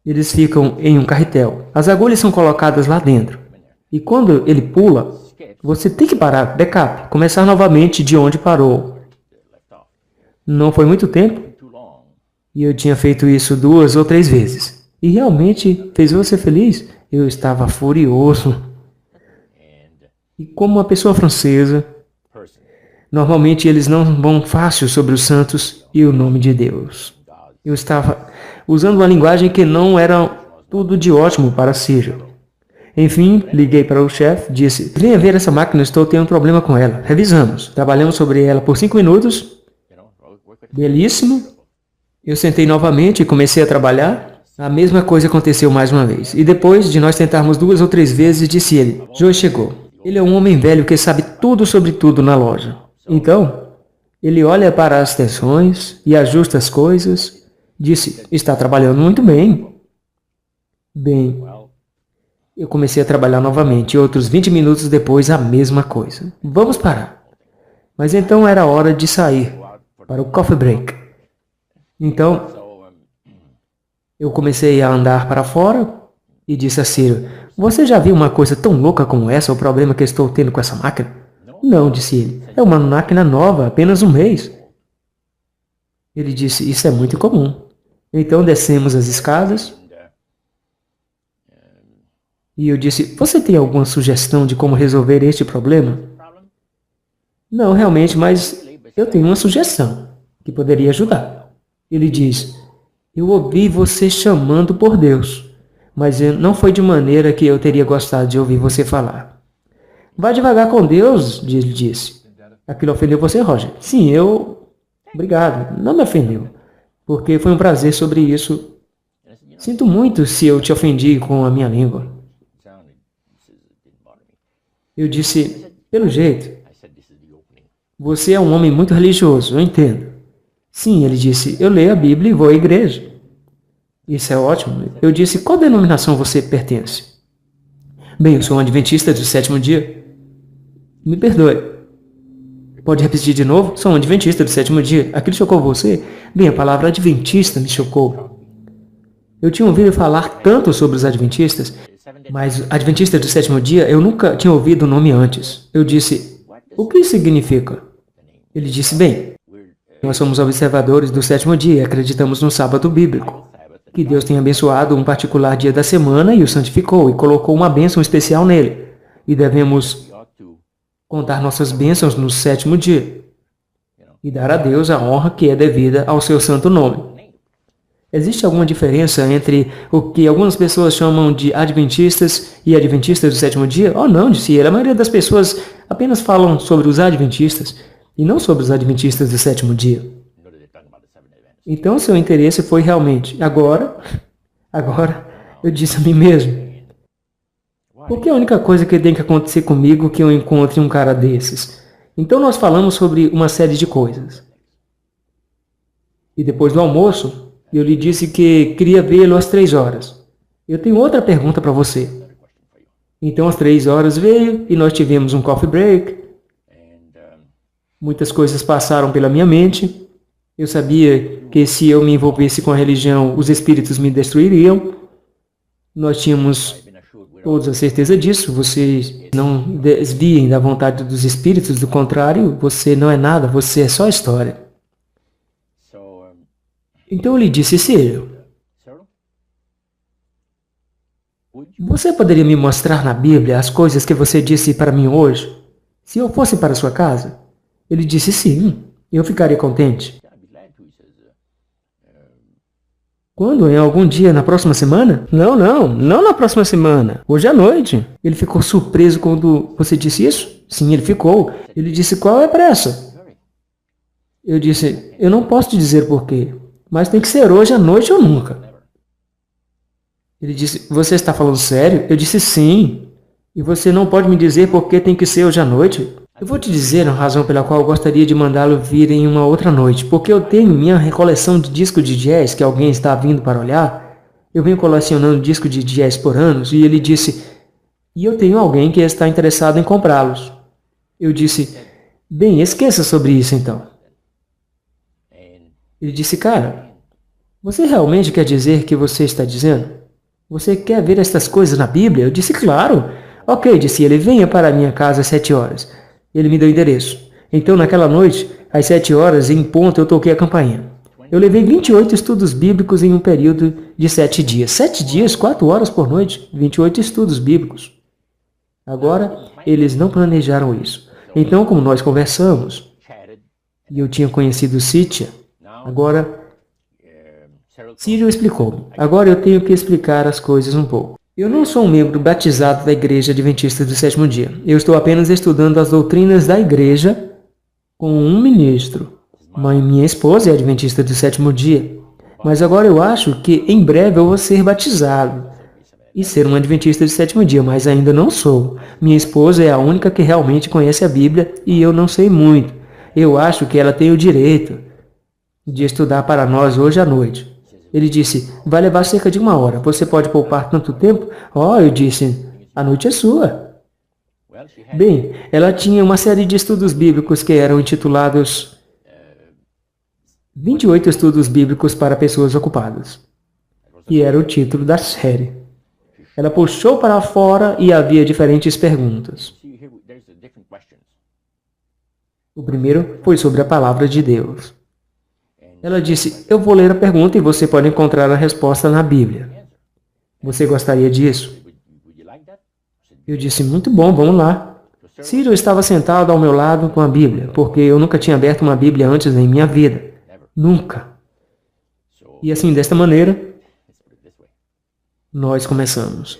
Eles ficam em um carretel. As agulhas são colocadas lá dentro. E quando ele pula, você tem que parar, backup, começar novamente de onde parou. Não foi muito tempo, e eu tinha feito isso 2 ou 3 vezes. E realmente fez você feliz? Eu estava furioso. E como uma pessoa francesa, normalmente eles não vão fácil sobre os santos e o nome de Deus. Eu estava usando uma linguagem que não era tudo de ótimo para Cyril. Enfim, liguei para o chefe, disse, venha ver essa máquina, estou tendo um problema com ela. Revisamos, trabalhamos sobre ela por 5 minutos. Belíssimo. Eu sentei novamente e comecei a trabalhar. A mesma coisa aconteceu mais uma vez. E depois de nós tentarmos 2 ou 3 vezes, disse ele, Joe chegou. Ele é um homem velho que sabe tudo sobre tudo na loja. Então, ele olha para as tensões e ajusta as coisas. Disse, está trabalhando muito bem. Bem, eu comecei a trabalhar novamente, e outros 20 minutos depois, a mesma coisa. Vamos parar. Mas então era hora de sair para o coffee break. Então, eu comecei a andar para fora e disse a Cyril, você já viu uma coisa tão louca como essa, o problema que estou tendo com essa máquina? Não, disse ele. É uma máquina nova, apenas um mês. Ele disse, isso é muito comum. Então descemos as escadas. E eu disse, você tem alguma sugestão de como resolver este problema? Não, realmente, mas eu tenho uma sugestão que poderia ajudar. Ele diz, eu ouvi você chamando por Deus, mas não foi de maneira que eu teria gostado de ouvir você falar. Vá devagar com Deus, ele disse. Aquilo ofendeu você, Roger? Sim, Obrigado, não me ofendeu, porque foi um prazer sobre isso. Sinto muito se eu te ofendi com a minha língua. Eu disse, pelo jeito, você é um homem muito religioso, eu entendo. Sim, ele disse, eu leio a Bíblia e vou à igreja. Isso é ótimo. Eu disse, qual denominação você pertence? Bem, eu sou um adventista do 7º dia. Me perdoe. Pode repetir de novo? Sou um adventista do 7º dia. Aquilo chocou você? Bem, a palavra adventista me chocou. Eu tinha ouvido falar tanto sobre os adventistas, mas adventista do 7º dia, eu nunca tinha ouvido o nome antes. Eu disse, o que isso significa? Ele disse, bem, nós somos observadores do 7º dia e acreditamos no sábado bíblico. Que Deus tenha abençoado um particular dia da semana e o santificou e colocou uma bênção especial nele. E devemos contar nossas bênçãos no 7º dia e dar a Deus a honra que é devida ao seu santo nome. Existe alguma diferença entre o que algumas pessoas chamam de adventistas e adventistas do 7º dia? Oh, não, disse ele. A maioria das pessoas apenas falam sobre os adventistas e não sobre os adventistas do 7º dia. Então, seu interesse foi realmente, agora, eu disse a mim mesmo, porque a única coisa que tem que acontecer comigo é que eu encontre um cara desses. Então, nós falamos sobre uma série de coisas. E depois do almoço, eu lhe disse que queria vê-lo às 3 horas. Eu tenho outra pergunta para você. Então, às 3 horas veio e nós tivemos um coffee break. Muitas coisas passaram pela minha mente. Eu sabia que se eu me envolvesse com a religião, os espíritos me destruiriam. Nós tínhamos todos a certeza disso. Vocês não desviem da vontade dos espíritos, do contrário, você não é nada, você é só história. Então eu lhe disse, Círio, você poderia me mostrar na Bíblia as coisas que você disse para mim hoje? Se eu fosse para sua casa? Ele disse sim, eu ficaria contente. Quando? Em algum dia na próxima semana? Não na próxima semana. Hoje à noite. Ele ficou surpreso quando você disse isso? Sim, ele ficou. Ele disse, qual é a pressa? Eu disse, eu não posso te dizer por quê, mas tem que ser hoje à noite ou nunca. Ele disse, você está falando sério? Eu disse, sim. E você não pode me dizer por que tem que ser hoje à noite? Eu vou te dizer a razão pela qual eu gostaria de mandá-lo vir em uma outra noite. Porque eu tenho minha recoleção de disco de jazz que alguém está vindo para olhar. Eu venho colecionando disco de jazz por anos. E ele disse, e eu tenho alguém que está interessado em comprá-los. Eu disse, bem, esqueça sobre isso então. Ele disse, cara, você realmente quer dizer que você está dizendo? Você quer ver estas coisas na Bíblia? Eu disse, claro. Ok, disse ele, venha para a minha casa às 7 horas. Ele me deu o endereço. Então, naquela noite, às 7 horas, em ponto, eu toquei a campainha. Eu levei 28 estudos bíblicos em um período de 7 dias. 7 dias, 4 horas por noite, 28 estudos bíblicos. Agora, eles não planejaram isso. Então, como nós conversamos, e eu tinha conhecido Cíntia, agora, Círio explicou-me. Agora eu tenho que explicar as coisas um pouco. Eu não sou um membro batizado da Igreja Adventista do Sétimo Dia. Eu estou apenas estudando as doutrinas da Igreja com um ministro. Minha esposa é Adventista do Sétimo Dia. Mas agora eu acho que em breve eu vou ser batizado e ser um Adventista do Sétimo Dia, mas ainda não sou. Minha esposa é a única que realmente conhece a Bíblia e eu não sei muito. Eu acho que ela tem o direito de estudar para nós hoje à noite. Ele disse, vai levar cerca de 1 hora. Você pode poupar tanto tempo? Eu disse, a noite é sua. Bem, ela tinha uma série de estudos bíblicos que eram intitulados 28 estudos bíblicos para pessoas ocupadas. E era o título da série. Ela puxou para fora e havia diferentes perguntas. O primeiro foi sobre a palavra de Deus. Ela disse, eu vou ler a pergunta e você pode encontrar a resposta na Bíblia. Você gostaria disso? Eu disse, muito bom, vamos lá. Círio estava sentado ao meu lado com a Bíblia, porque eu nunca tinha aberto uma Bíblia antes em minha vida. Nunca. E assim, desta maneira, nós começamos.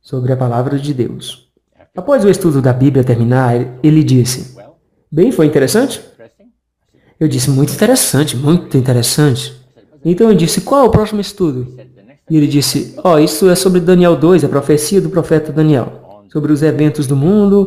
Sobre a palavra de Deus. Após o estudo da Bíblia terminar, ele disse, bem, foi interessante? Eu disse, muito interessante, muito interessante. Então eu disse, qual é o próximo estudo? E ele disse, isso é sobre Daniel 2, a profecia do profeta Daniel, sobre os eventos do mundo,